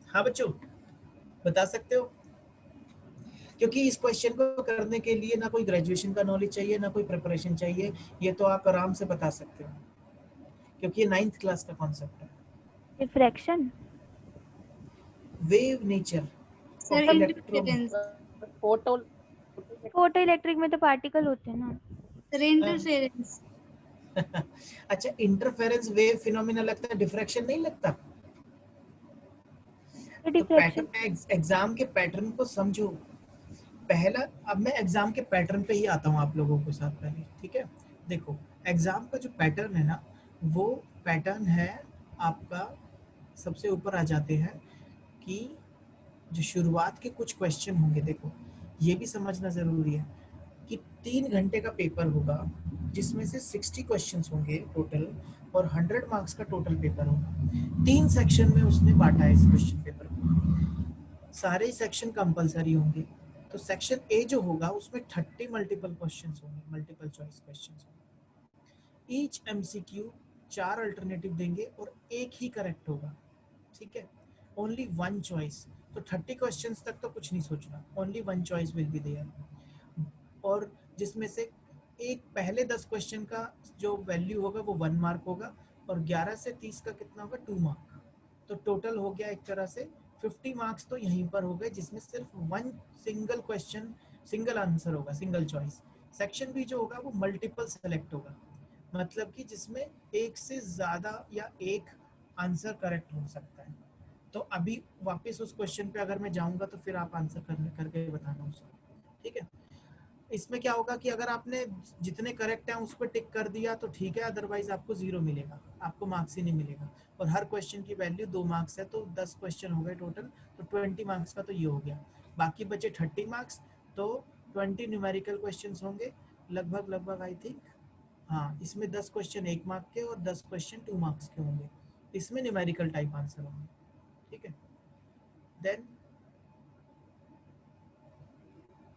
हाँ बच्चों, बता सकते हो? क्योंकि इस क्वेश्चन को करने के लिए ना कोई ग्रेजुएशन का नॉलेज चाहिए, ना कोई प्रिपरेशन चाहिए, ये तो आप आराम से बता सकते हो, क्योंकि ये 9th क्लास का कॉन्सेप्ट है। Refraction. Wave nature sir of electro, interference. Photo photo electric में तो पार्टिकल होते हैं ना। Sir interference. अच्छा, इंटरफेरेंस वेव फिनोमिना लगता है, डिफ्रैक्शन नहीं लगता? तो तो डिफ्रैक्शन। पैटर्न, एग्जाम के पैटर्न को समझो पहला। अब मैं एग्जाम के पैटर्न पे ही आता हूँ आप लोगों के साथ पहले, ठीक है? देखो, एग्जाम का जो पैटर्न है ना, वो पैटर्न है आपका, सबसे ऊपर आ जाते हैं कि जो शुरुआत के कुछ क्वेश्चन होंगे, देखो ये भी समझना जरूरी है कि 3 घंटे का पेपर होगा, जिसमें से 60 क्वेश्चंस होंगे टोटल, और 100 मार्क्स का टोटल पेपर होगा। 3 सेक्शन में उसने बांटा है इस क्वेश्चन पेपर को, सारे सेक्शन कंपलसरी होंगे। तो सेक्शन ए जो होगा उसमें 30 मल्टीपल क्वेश्चंस होंगे, मल्टीपल चॉइस क्वेश्चंस होंगे। ईच एमसीक्यू 4 अल्टरनेटिव देंगे और एक ही करेक्ट होगा, ठीक है? Only one choice. तो 30 क्वेश्चंस तक तो कुछ नहीं सोचना, only one choice will be there. और जिसमें से एक पहले 10 क्वेश्चन का जो वैल्यू होगा वो 1 मार्क होगा, और 11 से 30 का कितना होगा, 2 मार्क। तो टोटल हो गया एक तरह से 50 मार्क्स तो यहीं पर हो गए, जिसमें सिर्फ one single question, single answer होगा, सिंगल चॉइस। सेक्शन बी जो होगा वो मल्टीपल सेलेक्ट होगा, मतलब कि जिसमें एक से ज्यादा या एक आंसर करेक्ट हो सकता है। तो अभी वापस उस क्वेश्चन पे अगर मैं जाऊंगा तो फिर आप आंसर करके बताना उसको, ठीक है? इसमें क्या होगा कि अगर आपने जितने करेक्ट हैं उस पर टिक कर दिया तो ठीक है, अदरवाइज आपको 0 मिलेगा, आपको मार्क्स ही नहीं मिलेगा। और हर क्वेश्चन की वैल्यू 2 मार्क्स है, तो 10 क्वेश्चन हो गए टोटल, तो 20 मार्क्स का तो ये हो गया। बाकी बचे 30 मार्क्स, तो 20 न्यूमेरिकल क्वेश्चन होंगे लगभग आई थिंक। हाँ, इसमें 10 क्वेश्चन 1 मार्क के और 10 क्वेश्चन 2 मार्क्स के होंगे, इसमें न्यूमेरिकल टाइप आंसर होंगे, ठीक है? देन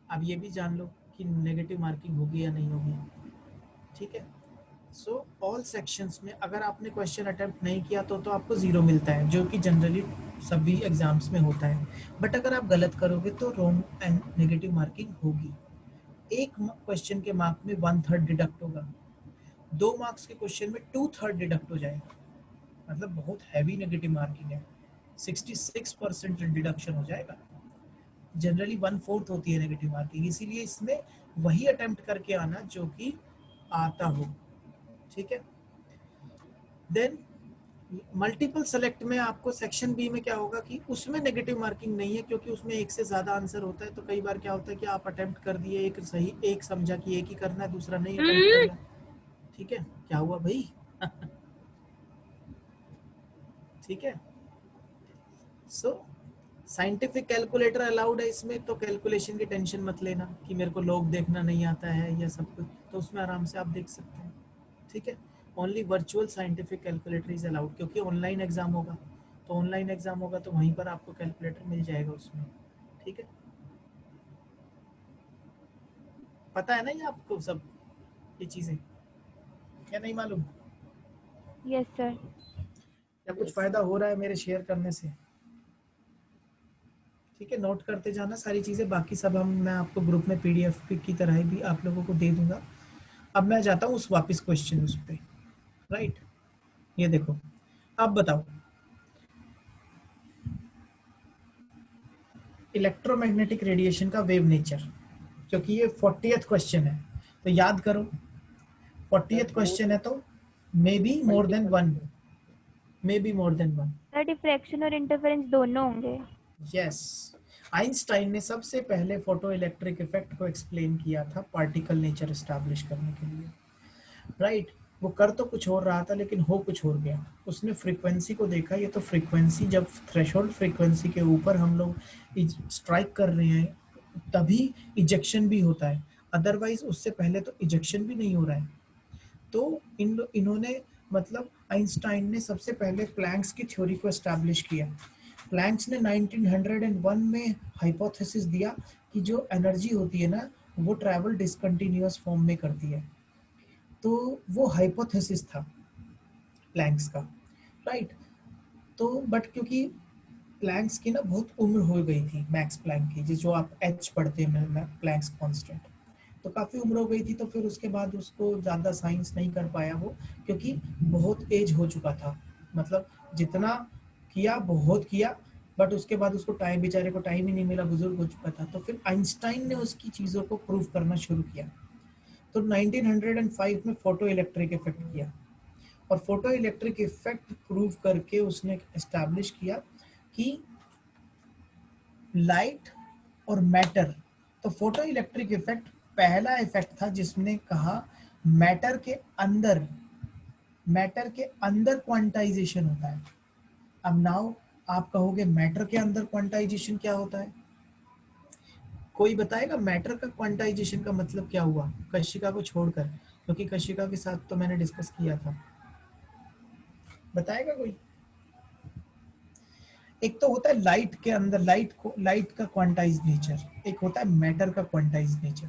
अब ये भी जान लो कि नेगेटिव मार्किंग होगी या नहीं होगी, ठीक है? सो ऑल सेक्शंस में अगर आपने क्वेश्चन अटेम्प्ट नहीं किया तो आपको 0 मिलता है, जो कि जनरली सभी एग्जाम्स में होता है। बट अगर आप गलत करोगे तो रॉन्ग एंड नेगेटिव मार्किंग होगी। एक क्वेश्चन के मार्क में 1/3 डिडक्ट होगा, 2 मार्क्स के क्वेश्चन में 2/3 डिडक्ट हो जाएगा, मतलब बहुत हैवी नेगेटिव मार्किंग है, 66% डिडक्शन हो जाएगा। जनरली 1/4 होती है नेगेटिव मार्किंग, इसीलिए इसमें वही अटेम्प्ट करके आना जो कि आता हो, ठीक है? देन मल्टीपल सेलेक्ट में आपको सेक्शन बी में क्या होगा कि उसमें नेगेटिव मार्किंग नहीं है, क्योंकि उसमें एक से ज्यादा आंसर होता है। तो कई बार क्या होता है कि आप अटेम्प्ट कर दिए एक सही, एक समझा कि एक ही करना है, दूसरा नहीं अटेम्प्ट करना, ठीक है? क्या हुआ भाई? ठीक है? सो साइंटिफिक कैलकुलेटर अलाउड है इसमें, तो कैलकुलेशन की टेंशन मत लेना कि मेरे को लोग देखना नहीं आता है या सब कुछ, तो उसमें आराम से आप देख सकते हैं, ठीक है? Only virtual scientific calculator is allowed, क्योंकि ऑनलाइन एग्जाम होगा, तो ऑनलाइन एग्जाम होगा तो वहीं पर आपको कैलकुलेटर मिल जाएगा उसमें, ठीक है? पता है ना ये आपको सब ये चीजें, क्या नहीं मालूम? Yes sir. या कुछ फायदा हो रहा है मेरे शेयर करने से? ठीक है, नोट करते जाना सारी चीजें, बाकी सब मैं आपको ग्रुप में पीडीएफ की तरह भी आप लोगों को दे दूंगा। अब मैं जाता हूँ उस वापस क्वेश्चन उस पे, राइट? ये देखो, अब बताओ इलेक्ट्रोमैग्नेटिक रेडिएशन का वेव नेचर, क्योंकि ये 40th क्वेश्चन है, तो याद करो 40th क्वेश्चन है, तो may be more than one, may be more than one. Sir diffraction और इंटरफेरेंस दोनों होंगे। यस, आइंस्टाइन ने सबसे पहले फोटो इलेक्ट्रिक इफेक्ट को एक्सप्लेन किया था पार्टिकल नेचर एस्टैब्लिश करने के लिए, राइट? वो कर तो कुछ और रहा था लेकिन हो कुछ और गया। उसने फ्रीक्वेंसी को देखा, ये तो फ्रीक्वेंसी, जब थ्रेशोल्ड फ्रीक्वेंसी के ऊपर हम लोग स्ट्राइक कर रहे हैं तभी इजेक्शन भी होता है, अदरवाइज उससे पहले तो इजेक्शन भी नहीं हो रहा है। तो इन्होंने मतलब आइंस्टाइन ने सबसे पहले प्लैंक्स की थ्योरी को एस्टैब्लिश किया। प्लैंक्स ने 1901 में हाइपोथेसिस दिया कि जो एनर्जी होती है ना, वो ट्रैवल डिसकंटिन्यूअस फॉर्म में करती है। तो वो हाइपोथेसिस था प्लैंक्स का, राइट? तो बट क्योंकि प्लैंक्स की ना बहुत उम्र हो गई थी, मैक्स प्लैंक की, जो आप एच पढ़ते हैं प्लैंक्स कांस्टेंट, तो काफ़ी उम्र हो गई थी, तो फिर उसके बाद उसको ज़्यादा साइंस नहीं कर पाया वो, क्योंकि बहुत एज हो चुका था, मतलब जितना किया बहुत किया, बट उसके बाद उसको टाइम, बेचारे को टाइम ही नहीं मिला, बुजुर्ग हो चुका था। तो फिर आइंस्टाइन ने उसकी चीज़ों को प्रूव करना शुरू किया। तो 1905 में फोटो इलेक्ट्रिक इफेक्ट किया, और फोटो इलेक्ट्रिक इफेक्ट प्रूव करके उसने एस्टैब्लिश किया कि लाइट और मैटर, तो फोटो इलेक्ट्रिक इफेक्ट पहला इफेक्ट था जिसने कहा मैटर के अंदर, मैटर के अंदर क्वांटाइजेशन होता है। अब नाउ आप कहोगे मैटर के अंदर क्वांटाइजेशन क्या होता है? कोई बताएगा मैटर का क्वांटाइजेशन का मतलब क्या हुआ, कशिका को छोड़कर, क्योंकि कशिका के साथ तो मैंने डिस्कस किया था, बताएगा कोई? एक तो होता है लाइट के अंदर, लाइट का क्वांटाइज नेचर, एक होता है मैटर का क्वांटाइज नेचर।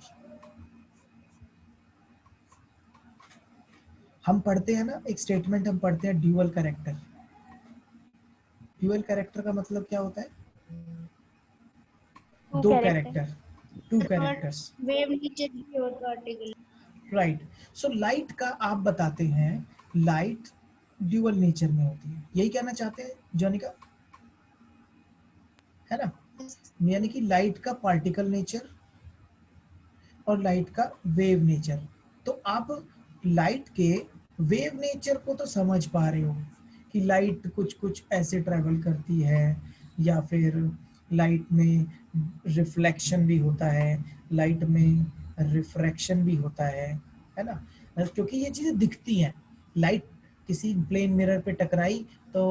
हम पढ़ते हैं ना, एक स्टेटमेंट हम पढ़ते हैं, ड्यूअल कैरेक्टर। ड्यूअल कैरेक्टर का मतलब क्या होता है? टू दो character. Character, two characters, wave नीचे की और पार्टिकल। राइट। सो लाइट का आप बताते हैं, लाइट ड्यूअल नेचर में होती है, यही कहना चाहते हैं जॉनिका, है ना? यानी कि लाइट का पार्टिकल नेचर और लाइट का वेव नेचर। तो आप लाइट के वेव नेचर को तो समझ पा रहे हो कि लाइट कुछ कुछ ऐसे ट्रैवल करती है, या फिर लाइट में रिफ्लेक्शन भी होता है, लाइट में रिफ्रैक्शन भी होता है ना? क्योंकि ये चीजें दिखती हैं। लाइट किसी प्लेन मिरर पे टकराई तो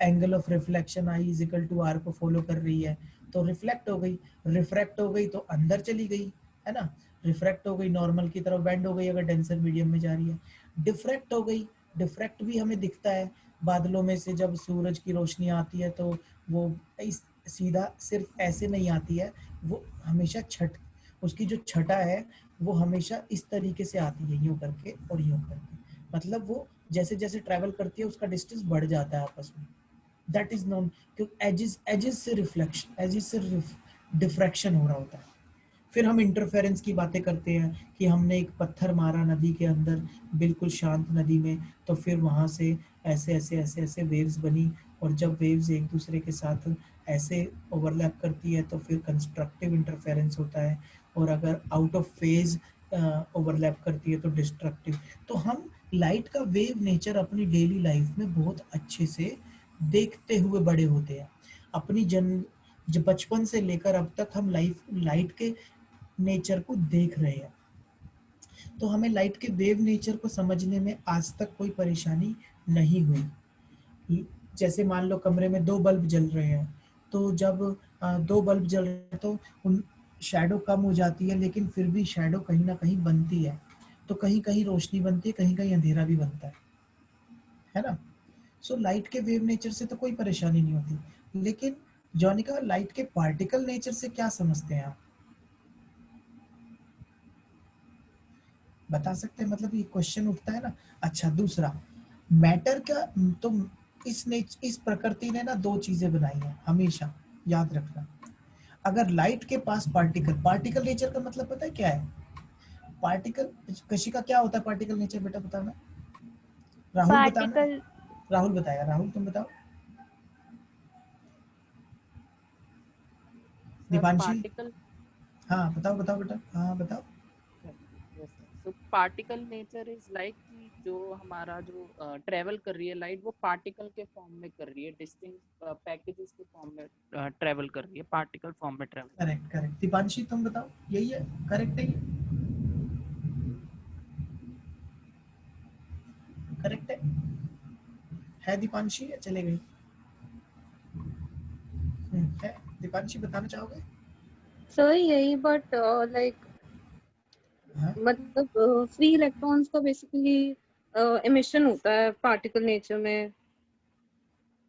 angle of reflection i is equal to r को फॉलो कर रही है, तो रिफ्लेक्ट हो गई, रिफ्रैक्ट हो गई तो अंदर चली गई, है ना? रिफ्रैक्ट हो गई, नॉर्मल की तरफ बेंड हो गई अगर डेंसर मीडियम में जा रही है। डिफ्रैक्ट हो गई, डिफ्रैक्ट भी हमें दिखता है, बादलों में से जब सूरज की रोशनी आती है तो वो इस सीधा सिर्फ ऐसे नहीं आती है, वो हमेशा छट, उसकी जो छटा है वो हमेशा इस तरीके से आती है, यूं करके और यूं करके, मतलब वो जैसे जैसे ट्रैवल करती है उसका डिस्टेंस बढ़ जाता है आपस में, दैट इज नोन, क्योंकि एजेस एजेस से रिफ्लेक्शन, एजेस से डिफ्रैक्शन हो रहा होता है। फिर हम इंटरफेरेंस की बातें करते हैं कि हमने एक पत्थर मारा नदी के अंदर, बिल्कुल शांत नदी में, तो फिर वहाँ से ऐसे ऐसे ऐसे ऐसे वेव्स बनी, और जब वेव्स एक दूसरे के साथ ऐसे ओवरलैप करती है तो फिर कंस्ट्रक्टिव इंटरफेरेंस होता है, और अगर आउट ऑफ फेज ओवरलैप करती है तो डिस्ट्रक्टिव। तो हम लाइट का वेव नेचर अपनी डेली लाइफ में बहुत अच्छे से देखते हुए बड़े होते हैं। अपनी जब बचपन से लेकर अब तक हम लाइट के नेचर को देख रहे हैं, तो हमें लाइट के वेव नेचर को समझने में आज तक कोई परेशानी नहीं हुई। जैसे मान लो कमरे में दो बल्ब जल रहे हैं, तो जब दो बल्ब जल रहे हैं तो उन शैडो कम हो जाती है, लेकिन फिर भी शैडो कहीं ना कहीं बनती है, तो कहीं कहीं रोशनी बनती है, कहीं कहीं अंधेरा भी बनता है ना? सो लाइट के वेव नेचर से तो कोई परेशानी नहीं होती, लेकिन जॉनिका लाइट के पार्टिकल नेचर से क्या समझते हैं आप, बता सकते हैं? मतलब ये क्वेश्चन उठता है ना। अच्छा, दूसरा मैटर का, तो इस प्रकृति ने ना दो चीजें बनाई हैं, हमेशा याद रखना। अगर लाइट के पास पार्टिकल, पार्टिकल नेचर का मतलब पता है क्या है? पार्टिकल, कशिका क्या होता है पार्टिकल नेचर, बेटा बताना, राहुल बताना, पार्टिकल राहुल बताएगा, राहुल तुम बताओ, सर दीपांशी, पार्टिकल, हाँ बताओ बताओ बेटा, हाँ बताओ। Yes sir, so particle nature is like कि जो हमारा जो ट्रेवल कर रही है लाइट, वो पार्टिकल के फॉर्म में कर रही है, डिस्टिंक्ट पैकेजेस के फॉर्म में ट्रेवल कर रही है, पार्टिकल फॉर्म में ट्रेवल। करेक्ट करेक्ट, दीपांशी तुम बताओ, यही है, करेक्ट है ये, करेक्ट है दीपांशी या चले गई? है दीपांशी, बताना चाहोगे? सर यही बट लाइक हाँ मतलब फ्री इलेक्ट्रॉन्स का बेसिकली एमिशन होता है पार्टिकल नेचर में।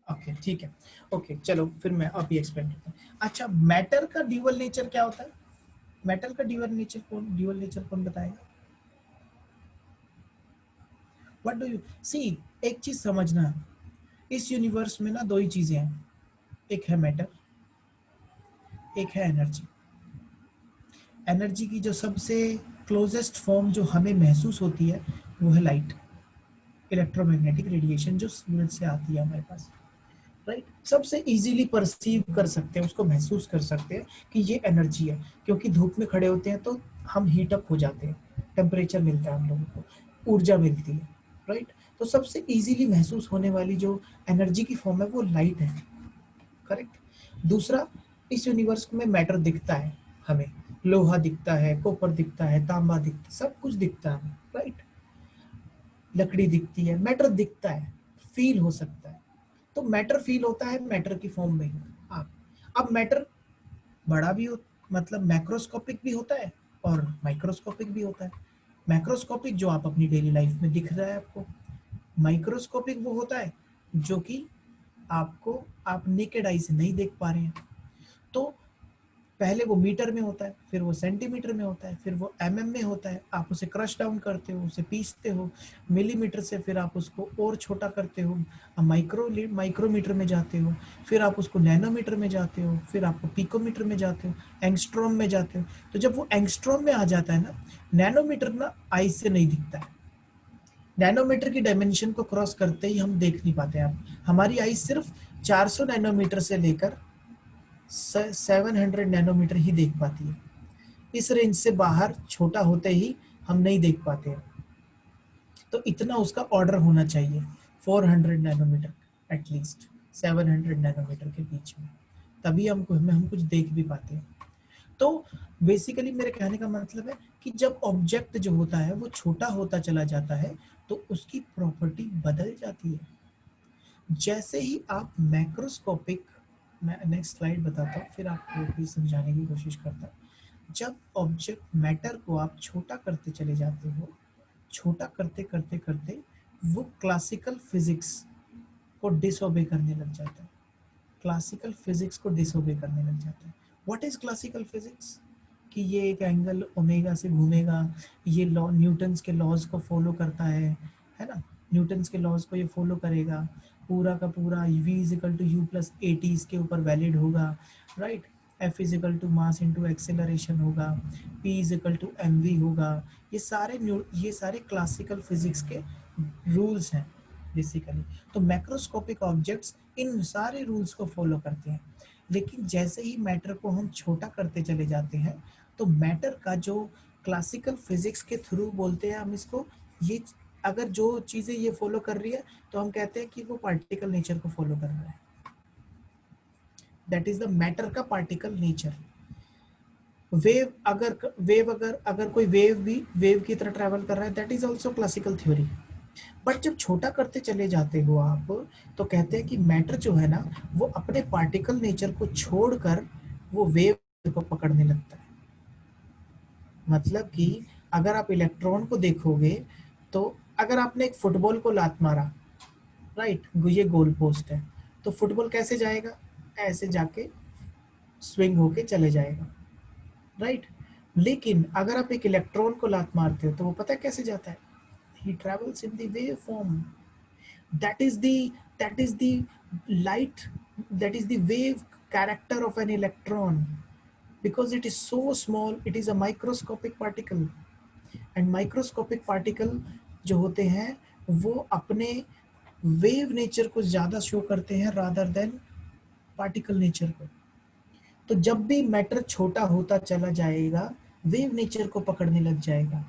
ओके ठीक है, ओके चलो फिर मैं अभी एक्सप्लेन करता हूँ। अच्छा, मैटर का ड्यूअल नेचर क्या होता है? मेटल का ड्यूअल नेचर कौन बताएगा? व्हाट डू यू सी, एक चीज समझना, इस यूनिवर्स में ना दो ही चीजें हैं, एक है मैटर, एक है एनर्जी। एनर्जी की जो सबसे क्लोजेस्ट फॉर्म जो हमें महसूस होती है वो है लाइट, इलेक्ट्रोमैग्नेटिक रेडिएशन जो सूरज से आती है हमारे पास, राइट। सबसे इजीली परसीव कर सकते हैं, उसको महसूस कर सकते हैं कि ये एनर्जी है, क्योंकि धूप में खड़े होते हैं तो हम हीट अप हो जाते हैं, टेम्परेचर मिलता है हम लोगों को, ऊर्जा मिलती है, राइट। तो सबसे इजीली महसूस होने वाली जो एनर्जी की फॉर्म है वो लाइट है, करेक्ट। दूसरा, इस यूनिवर्स में मैटर दिखता है हमें, लोहा दिखता है, कॉपर दिखता है, तांबा दिखता है, सब कुछ दिखता है हमें, राइट। लकड़ी दिखती है, मैटर दिखता है, फील हो सकता है। तो मैटर फील होता है मैटर की फॉर्म में। हाँ, अब मैटर बड़ा भी हो, मतलब मैक्रोस्कोपिक भी होता है और माइक्रोस्कोपिक भी होता है। मैक्रोस्कोपिक जो आप अपनी डेली लाइफ में दिख रहा है आपको, माइक्रोस्कोपिक वो होता है जो कि आपको आप नेकेड आई से नहीं देख पा रहे हैं। तो पहले वो मीटर में होता है, फिर वो सेंटीमीटर में होता है, फिर वो एमएम में होता है, आप उसे क्रश डाउन करते हो, उसे पीसते हो, मिलीमीटर से फिर आप उसको और छोटा करते हो, माइक्रोमीटर में जाते हो, फिर आप उसको नैनोमीटर में जाते हो, फिर आपको पिकोमीटर में जाते हो, एंगस्ट्रॉम में जाते हो। तो जब वो एंगस्ट्रॉम में आ जाता है ना, नैनोमीटर ना आई से नहीं दिखता है, नैनोमीटर की डायमेंशन को क्रॉस करते ही हम देख नहीं पाते हैं। हमारी आई सिर्फ 400 नैनोमीटर से लेकर 700 नैनोमीटर ही देख पाती है। इस रेंज से बाहर छोटा होते ही हम नहीं देख पाते हैं। तो इतना उसका ऑर्डर होना चाहिए, 400 नैनोमीटर एटलीस्ट, 700 नैनोमीटर के बीच में, तभी हम कुछ देख भी पाते हैं। तो बेसिकली मेरे कहने का मतलब है कि जब ऑब्जेक्ट जो होता है वो छोटा होता चला जाता है तो उसकी प्रॉपर्टी बदल जाती है। जैसे ही आप मैक्रोस्कोपिक, मैं नेक्स्ट स्लाइड बताता हूँ फिर आपको भी समझाने की कोशिश करता हूँ। जब ऑब्जेक्ट मैटर को आप छोटा करते चले जाते हो, छोटा करते करते करते वो क्लासिकल फिजिक्स को डिसओबे करने लग जाता है, क्लासिकल फिजिक्स को डिसओबे करने लग जाता है। What is classical physics? कि ये एक एंगल ओमेगा से घूमेगा, ये लॉ न्यूटन्स के लॉज को फॉलो करता है ना, न्यूटन्स के लॉज को ये फॉलो करेगा, पूरा का पूरा v is equal to u plus a t इसके ऊपर वैलिड होगा, right. f is equal to mass into acceleration होगा, p is equal to m v होगा। ये सारे क्लासिकल फिजिक्स के रूल्स हैं बेसिकली। तो मैक्रोस्कोपिक ऑब्जेक्ट्स इन सारे रूल्स को फॉलो करते हैं। लेकिन जैसे ही मैटर को हम छोटा करते चले जाते हैं तो मैटर का जो क्लासिकल फिजिक्स के थ्रू बोलते हैं हम इसको, ये अगर जो चीजें ये फॉलो कर रही है तो हम कहते हैं कि वो पार्टिकल नेचर को फॉलो कर रहा है। दैट इज द मैटर का पार्टिकल नेचर। अगर कोई वेव की तरह ट्रैवल कर रहा है, that is also classical theory. But जब छोटा करते चले जाते हो आप तो कहते हैं कि मैटर जो है ना वो अपने पार्टिकल नेचर को छोड़कर वो वेव को पकड़ने लगता है। मतलब कि अगर आप इलेक्ट्रॉन को देखोगे तो अगर आपने एक फुटबॉल को लात मारा, राइट, ये गोल पोस्ट है, तो फुटबॉल कैसे जाएगा? ऐसे जाके स्विंग होके चले जाएगा, राइट। लेकिन अगर आप एक इलेक्ट्रॉन को लात मारते हो तो वो पता है कैसे जाता है? He travels in the wave form. That is the light, that is the wave character of an electron. Because it is so small, it is a microscopic particle. And microscopic particle जो होते हैं वो अपने wave nature को ज्यादा show करते हैं rather than particle nature को। तो जब भी मैटर छोटा होता चला जाएगा वेव नेचर को पकड़ने लग जाएगा।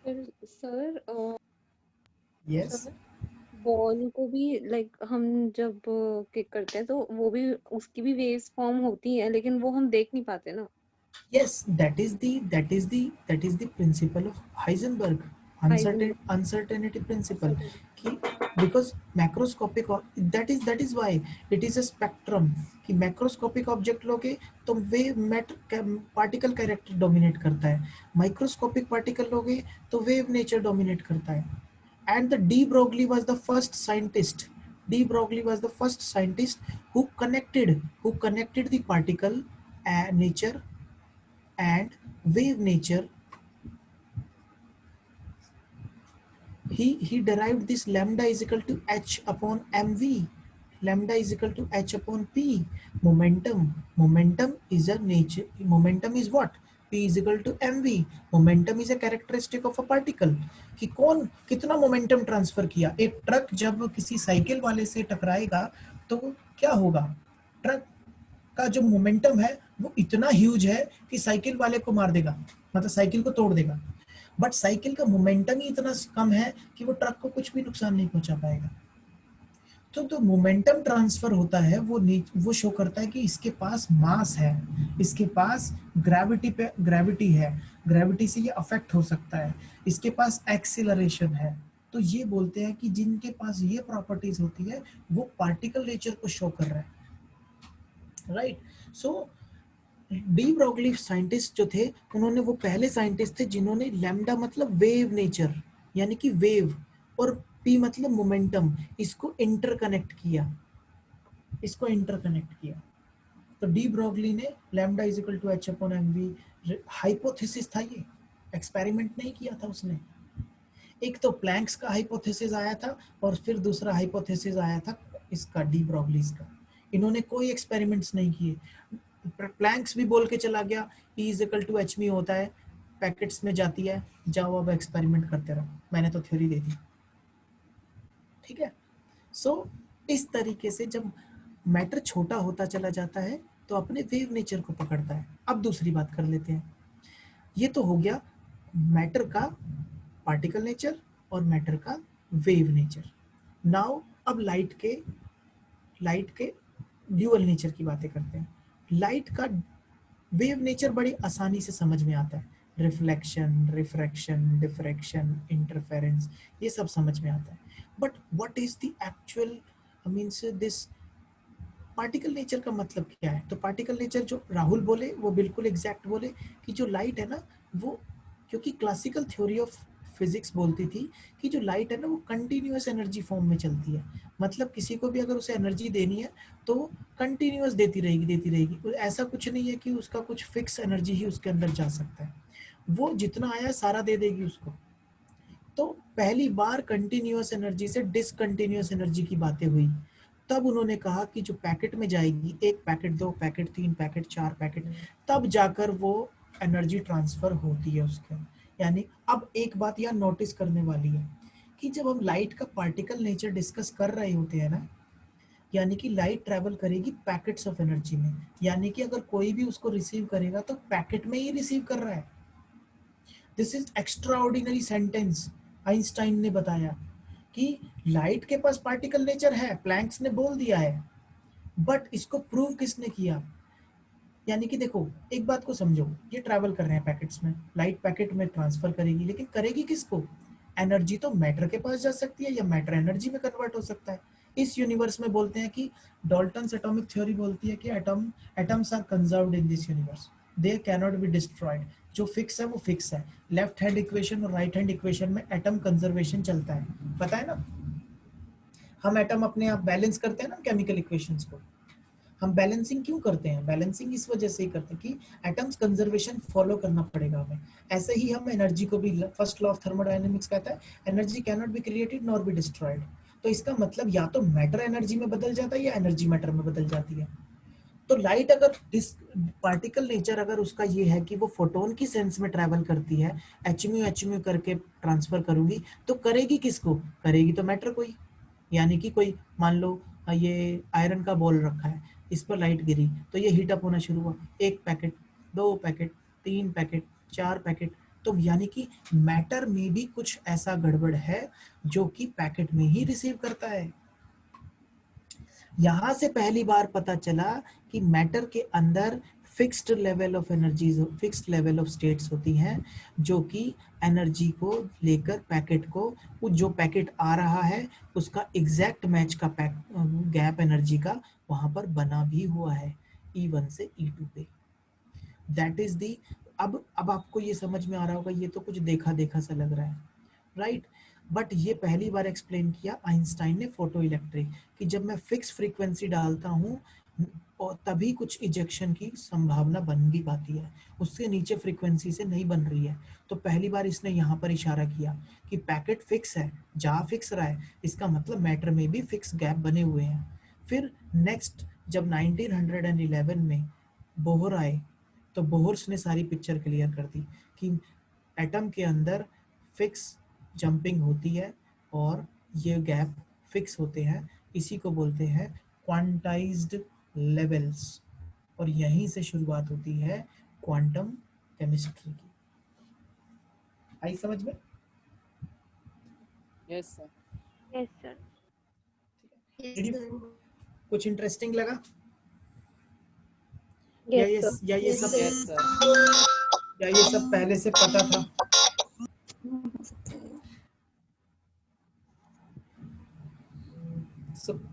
सर यस, बॉल को भी लाइक हम जब किक करते हैं तो वो भी उसकी भी वेव्स फॉर्म होती है, लेकिन वो हम देख नहीं पाते ना। yes, that is the principle of Heisenberg, uncertainty principle, कि because macroscopic, that is why it is a spectrum, कि macroscopic object लोगे तो wave particle character dominate करता है, microscopic particle लोगे तो wave nature dominate करता है। And the de Broglie was the first scientist who connected the particle nature and wave nature. He derived this lambda is equal to h upon mv. lambda is equal to h upon p. Momentum is a nature, momentum is what? P is equal to mv. Momentum is a characteristic of a particle. कि कौन कितना momentum transfer किया. एक truck जब किसी cycle वाले से टकराएगा तो क्या होगा? ट्रक का जो मोमेंटम है वो इतना ह्यूज है कि साइकिल वाले को मार देगा, मतलब साइकिल को तोड़ देगा. बट साइकिल का मोमेंटम ही इतना कम है कि वो ट्रक को कुछ भी नुकसान नहीं पहुंचा पाएगा. तो मोमेंटम ट्रांसफर होता है वो शो करता है कि इसके पास मास है, इसके पास ग्रेविटी है, ग्रेविटी से ये अफेक्ट हो सकता है, इसके पास एक्सीलरेशन है. तो ये बोलते हैं कि जिनके पास ये प्रॉपर्टीज होती है वो पार्टिकल नेचर को शो कर रहा है. राइट. सो डी ब्रोगली साइंटिस्ट जो थे उन्होंने, वो पहले साइंटिस्ट थे जिन्होंने लैम्डा मतलब वेव नेचर यानी कि वेव और पी मतलब मोमेंटम, इसको इंटरकनेक्ट किया. तो डी ब्रोगली ने lambda is equal to h upon m v, hypothesis था, ये एक्सपेरिमेंट नहीं किया था उसने. एक तो प्लैंक्स का हाइपोथेसिस आया था और फिर दूसरा हाइपोथेसिस आया था इसका डी ब्रोगलीज का. इन्होंने कोई एक्सपेरिमेंट्स नहीं किए. प्लैंक्स भी बोल के चला गया E is equal to H मी होता है, पैकेट्स में जाती है, जाओ अब एक्सपेरिमेंट करते रहो, मैंने तो थ्योरी दे दी. ठीक है. सो इस तरीके से जब मैटर छोटा होता चला जाता है तो अपने वेव नेचर को पकड़ता है. अब दूसरी बात कर लेते हैं. ये तो हो गया मैटर का पार्टिकल नेचर और मैटर का वेव नेचर. नाउ अब लाइट के ड्यूअल नेचर की बातें करते हैं. लाइट का वेव नेचर बड़ी आसानी से समझ में आता है. रिफ्लेक्शन, रिफ्रैक्शन, डिफ्रैक्शन, इंटरफेरेंस, ये सब समझ में आता है. But what is the actual means this particle nature का मतलब क्या है? तो पार्टिकल नेचर जो राहुल बोले वो बिल्कुल एग्जैक्ट बोले कि जो लाइट है ना वो, क्योंकि क्लासिकल थ्योरी ऑफ फिजिक्स बोलती थी कि जो लाइट है ना वो कंटिन्यूअस एनर्जी फॉर्म में चलती है. मतलब किसी को भी अगर उसे एनर्जी देनी है तो कंटिन्यूअस देती रहेगी. ऐसा कुछ नहीं है कि उसका कुछ फिक्स एनर्जी ही उसके अंदर जा सकता है, वो जितना आया सारा दे देगी उसको. तो पहली बार कंटिन्यूअस एनर्जी से डिसकंटिन्यूअस एनर्जी की बातें हुई. तब उन्होंने कहा कि जो पैकेट में जाएगी, 1 पैकेट, 2 पैकेट, 3 पैकेट, 4 पैकेट, तब जाकर वो एनर्जी ट्रांसफर होती है उसके. यानी अब एक बात यहाँ नोटिस करने वाली है कि जब हम लाइट का पार्टिकल नेचर डिस्कस कर रहे होते हैं ना, यानी कि लाइट ट्रैवल करेगी पैकेट्स ऑफ एनर्जी में, यानी कि अगर कोई भी उसको रिसीव करेगा तो पैकेट में ही रिसीव कर रहा है. This is extraordinary sentence. Einstein ने बताया कि लाइट के पास पार्टिकल नेचर है, प्लैंक्स ने बोल दिया है, बट इसको प्रूव किसने किया? यानी कि देखो एक बात को समझो, ये ट्रैवल कर रहे हैं पैकेट्स में, लाइट पैकेट में ट्रांसफर करेगी, लेकिन करेगी किसको? एनर्जी तो मैटर के पास जा सकती है या मैटर एनर्जी में कन्वर्ट हो सकता है. इस यूनिवर्स में बोलते हैं कि डाल्टन्स एटॉमिक थ्योरी बोलती है कि atoms are conserved in this universe, they can not be destroyed. जो फिक्स है वो फिक्स है. लेफ्ट हैंड इक्वेशन और राइट हैंड इक्वेशन में एटम कंजर्वेशन चलता है, पता है ना. हम एटम अपने आप बैलेंस करते हैं ना केमिकल इक्वेशंस को. हम बैलेंसिंग क्यों करते हैं? बैलेंसिंग इस वजह से ही करते हैं कि एटम्स कंजर्वेशन फॉलो करना पड़ेगा हमें. ऐसे ही हम एनर्जी को भी, फर्स्ट लॉ ऑफ थर्मोडायनेमिक्स कहता है energy can not be created nor be destroyed. तो इसका मतलब या तो मैटर एनर्जी में बदल जाता है या एनर्जी मैटर में बदल जाती है. तो लाइट अगर पार्टिकल नेचर अगर उसका ये है कि वो फोटोन की सेंस में ट्रैवल करती है, एचम्यू करके ट्रांसफर करूंगी, तो करेगी किसको? करेगी तो मैटर को ही. यानी कि कोई मान लो ये आयरन का बॉल रखा है, इस पर लाइट गिरी तो ये हीट अप होना शुरू हुआ. 1 पैकेट, 2 पैकेट, 3 पैकेट, 4 पैकेट. तो यानी कि मैटर में भी कुछ ऐसा गड़बड़ है जो कि पैकेट में ही रिसीव करता है. यहां से पहली बार पता चला कि मैटर के अंदर fixed level of energies, fixed level of states होती हैं जो कि एनर्जी को लेकर पैकेट को, जो पैकेट आ रहा है उसका एग्जैक्ट मैच का गैप एनर्जी का वहां पर बना भी हुआ है E1 से E2 पे. That is the. अब आपको ये समझ में आ रहा होगा, ये तो कुछ देखा देखा सा लग रहा है, राइट. बट ये पहली बार एक्सप्लेन किया आइंस्टाइन ने फोटो इलेक्ट्रिक, कि जब मैं फिक्स फ्रीक्वेंसी डालता हूँ और तभी कुछ इजेक्शन की संभावना बन भी पाती है, उससे नीचे फ्रीक्वेंसी से नहीं बन रही है. तो पहली बार इसने यहाँ पर इशारा किया कि पैकेट फिक्स है, जहाँ फिक्स रहा है इसका मतलब मैटर में भी फिक्स गैप बने हुए हैं. फिर नेक्स्ट जब 1911 में बोहर आए तो बोहर्स ने सारी पिक्चर क्लियर कर दी कि एटम के अंदर फिक्स जंपिंग होती है और ये गैप फिक्स होते हैं, इसी को बोलते हैं क्वांटाइज्ड लेवल्स। और यहीं से शुरुआत होती है क्वांटम केमिस्ट्री की। आई समझ में? Yes sir. Yes sir. Yes, Did you sir. कुछ इंटरेस्टिंग लगा यस सर। या ये Yes, सब sir. Yes sir. या ये सब पहले से पता था? सब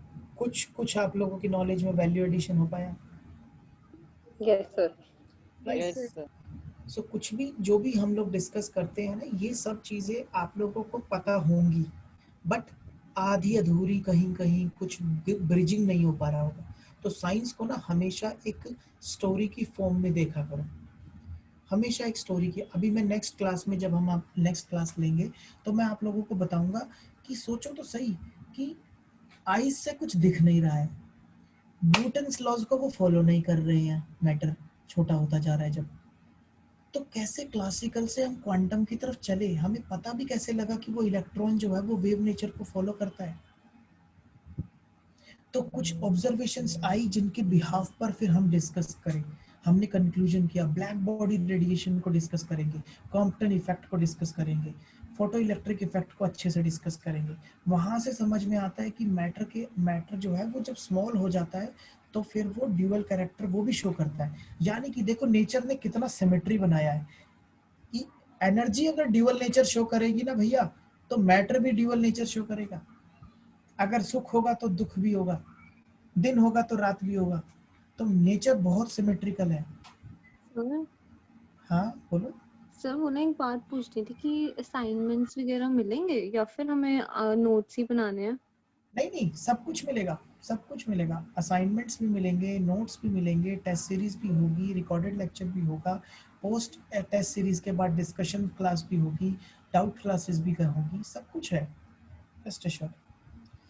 कुछ आप लोगों की नॉलेज में वैल्यू एडिशन हो पाया? Yes sir. Right. Yes sir. Sir. So कुछ भी जो भी हम लोग डिस्कस करते हैं ना, ये सब चीजें आप लोगों को पता होंगी, बट आधी अधूरी, कहीं कहीं कुछ ब्रिजिंग नहीं हो पा रहा होगा। तो साइंस को ना हमेशा एक स्टोरी की फॉर्म में देखा करो, हमेशा एक स्टोरी की। अभी मैं नेक्स्ट क्लास में, जब हम आप नेक्स्ट क्लास लेंगे तो मैं आप लोगों को बताऊंगा कि सोचो तो सही कि आइज से कुछ दिख नहीं रहा है, न्यूटन्स लॉज को वो फॉलो नहीं कर रहे हैं, मैटर छोटा होता जा रहा है जब, तो कैसे क्लासिकल से हम क्वांटम की तरफ चले, हमें पता भी कैसे लगा कि वो इलेक्ट्रॉन जो है वो वेव नेचर को फॉलो करता है। तो कुछ ऑब्जर्वेशंस आई जिनके बिहाफ पर फिर हम डिस्कस करें। हमने कंक्लूजन किया ब्लैक बॉडी रेडिएशन को डिस्कस करेंगे, कॉम्पटन इफेक्ट को डिस्कस करेंगे, फोटो इलेक्ट्रिक इफेक्ट को अच्छे से डिस्कस करेंगे। वहां से समझ में आता है कि मैटर जो है वो जब स्मॉल हो जाता है तो फिर वो ड्यूअल कैरेक्टर वो भी शो करता है। यानी कि देखो नेचर ने कितना सिमेट्री बनाया है कि एनर्जी अगर ड्यूअल नेचर शो करेगी ना भैया, तो मैटर भी ड्यूअल नेचर शो करेगा। अगर सुख होगा तो दुख भी होगा, दिन होगा तो रात भी होगा। तो नेचर बहुत सिमेट्रिकल है। सर हाँ बोलो। सर वो ना एक बात पूछनी थी कि असाइनमेंट्स वगैरह मिलेंगे या फिर हमें नोट्स ही बनाने हैं? नहीं नहीं, सब कुछ मिलेगा, सब कुछ मिलेगा। असाइनमेंट्स भी मिलेंगे, नोट्स भी मिलेंगे, टेस्ट सीरीज भी होगी, रिकॉर्डेड लेक्चर भी होगा, पोस्ट टेस्ट सीरीज के बाद डिस्कशन क्लास भी होगी, डाउट क्लासेस भी होगी, सब कुछ है। Rest assured.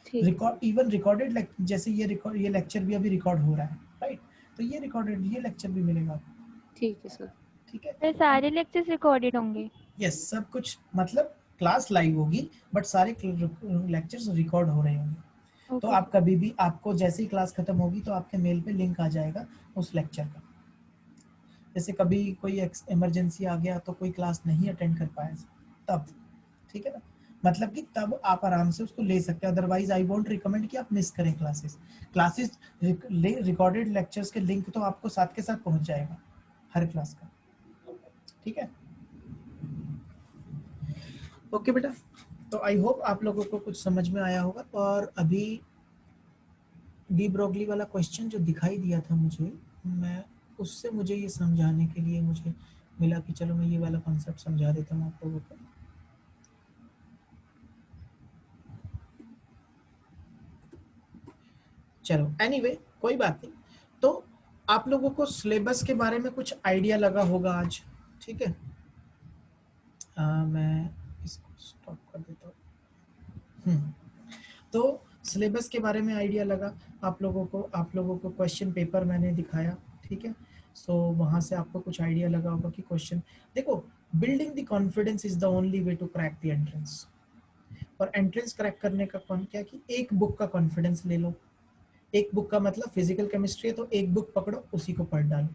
ठीक है रिकॉर्ड, इवन रिकॉर्डेड, जैसे ये लेक्चर भी अभी रिकॉर्ड हो रहा है, राइट? तो ये रिकॉर्डेड ये लेक्चर भी मिलेगा। ठीक है सर। ठीक है। सर सारे लेक्चर्स रिकॉर्डेड होंगे? यस, सब कुछ, मतलब क्लास लाइव होगी बट सारे लेक्चर्स रिकॉर्ड हो रहे होंगे। तो ओके आप कभी भी, आपको जैसे ही क्लास खत्म होगी तो आपके मेल पे लिंक आ जाएगा उस लेक्चर का। जैसे कभी कोई इमरजेंसी आ गया तो कोई क्लास नहीं अटेंड कर पाया तब, ठीक है ना, मतलब कि तब आप आराम से उसको ले सकते हैं। अदरवाइज आई वोंट रिकमेंड कि आप मिस करें क्लासेस रिकॉर्डेड लेक्चर्स के लिंक तो आपको साथ के साथ पहुंच जाएगा हर क्लास का। ठीक है, ओके बेटा। तो आई होप आप लोगों को कुछ समझ में आया होगा। और अभी डी ब्रोगली वाला क्वेश्चन जो दिखाई दिया था मुझे, मैं उससे मुझे ये समझाने के लिए मुझे मिला कि चलो मैं ये वाला कॉन्सेप्ट समझा देता हूँ आप लोगों को। चलो एनीवे कोई बात नहीं। तो आप लोगों को सिलेबस के बारे में कुछ आइडिया लगा होगा आज, ठीक है? मैं इसको स्टॉप कर देता हूँ। तो सिलेबस के बारे में आइडिया लगा आप लोगों को क्वेश्चन पेपर मैंने दिखाया, ठीक है? सो वहां से आपको कुछ आइडिया लगा होगा कि क्वेश्चन देखो, building the confidence is the only way to crack the entrance. और एंट्रेंस क्रैक करने का कौन क्या कि एक बुक का कॉन्फिडेंस ले लो। एक बुक का मतलब फिजिकल केमिस्ट्री है तो एक बुक पकड़ो, उसी को पढ़ डालो।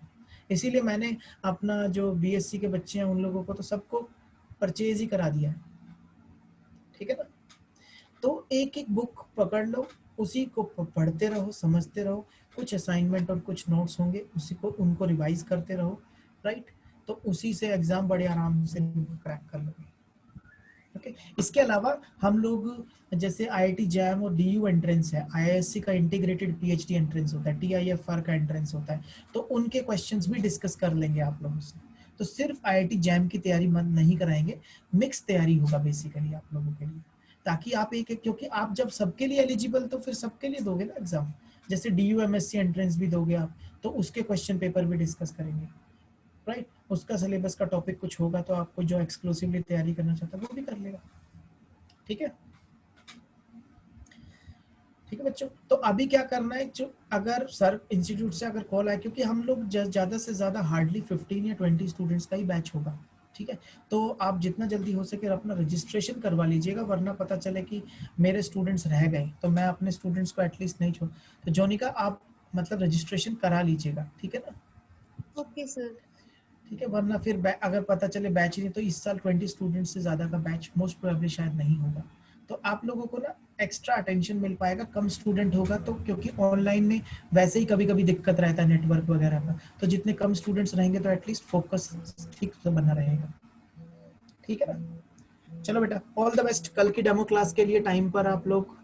इसीलिए मैंने अपना जो बीएससी के बच्चे हैं उन लोगों को तो सबको परचेज ही करा दिया है, ठीक है ना? तो एक एक बुक पकड़ लो, उसी को पढ़ते रहो, समझते रहो। कुछ असाइनमेंट और कुछ नोट्स होंगे, उसी को उनको रिवाइज करते रहो, राइट? तो उसी से एग्जाम बड़े आराम से क्रैक कर लोगे। ओके, इसके अलावा हम लोग जैसे आईआईटी जैम और डीयू एंट्रेंस है, आईआईएससी का इंटीग्रेटेड पीएचडी एंट्रेंस होता है, टीआईएफआर का एंट्रेंस होता है, तो उनके क्वेश्चंस भी डिस्कस कर लेंगे आप लोगों से। तो सिर्फ आईआईटी जैम की तैयारी नहीं कराएंगे, मिक्स तैयारी होगा बेसिकली आप लोगों के लिए, ताकि आप एक एक, क्योंकि आप जब सबके लिए एलिजिबल तो फिर सबके लिए दोगे ना एग्जाम। जैसे डीयू एमएससी एंट्रेंस भी दोगे आप, तो उसके क्वेश्चन पेपर भी डिस्कस करेंगे, राइट? उसका सिलेबस का टॉपिक कुछ होगा तो आपको जो एक्सक्लूसिवली तैयारी करना चाहता है वो भी कर लेगा, ठीक है? ठीक है बच्चों। तो अभी क्या करना है, जो अगर सर इंस्टीट्यूट से अगर कॉल आए, क्योंकि हम लोग ज्यादा से ज्यादा हार्डली 15 या 20 स्टूडेंट्स का ही बैच होगा, ठीक है, तो आप जितना जल्दी हो सके अपना रजिस्ट्रेशन करवा लीजिएगा, वरना पता चले कि मेरे स्टूडेंट्स रह गए तो मैं अपने स्टूडेंट्स को एटलीस्ट नहीं छोड़। तो जोनिका आप मतलब रजिस्ट्रेशन करा लीजिएगा, ठीक है ना? Okay sir. ठीक है, वरना फिर अगर पता चले बैच ही नहीं, तो इस साल 20 स्टूडेंट्स से ज्यादा का बैच मोस्ट प्रोबेबली शायद नहीं होगा। तो आप लोगों को ना एक्स्ट्रा अटेंशन मिल पाएगा, कम स्टूडेंट होगा तो, क्योंकि ऑनलाइन में वैसे ही कभी कभी दिक्कत रहता है नेटवर्क वगैरह का, तो जितने कम स्टूडेंट्स रहेंगे तो एटलीस्ट फोकस ठीक से बना रहेगा, ठीक है ना? चलो बेटा, ऑल द बेस्ट। कल की डेमो क्लास के लिए टाइम पर आप लोग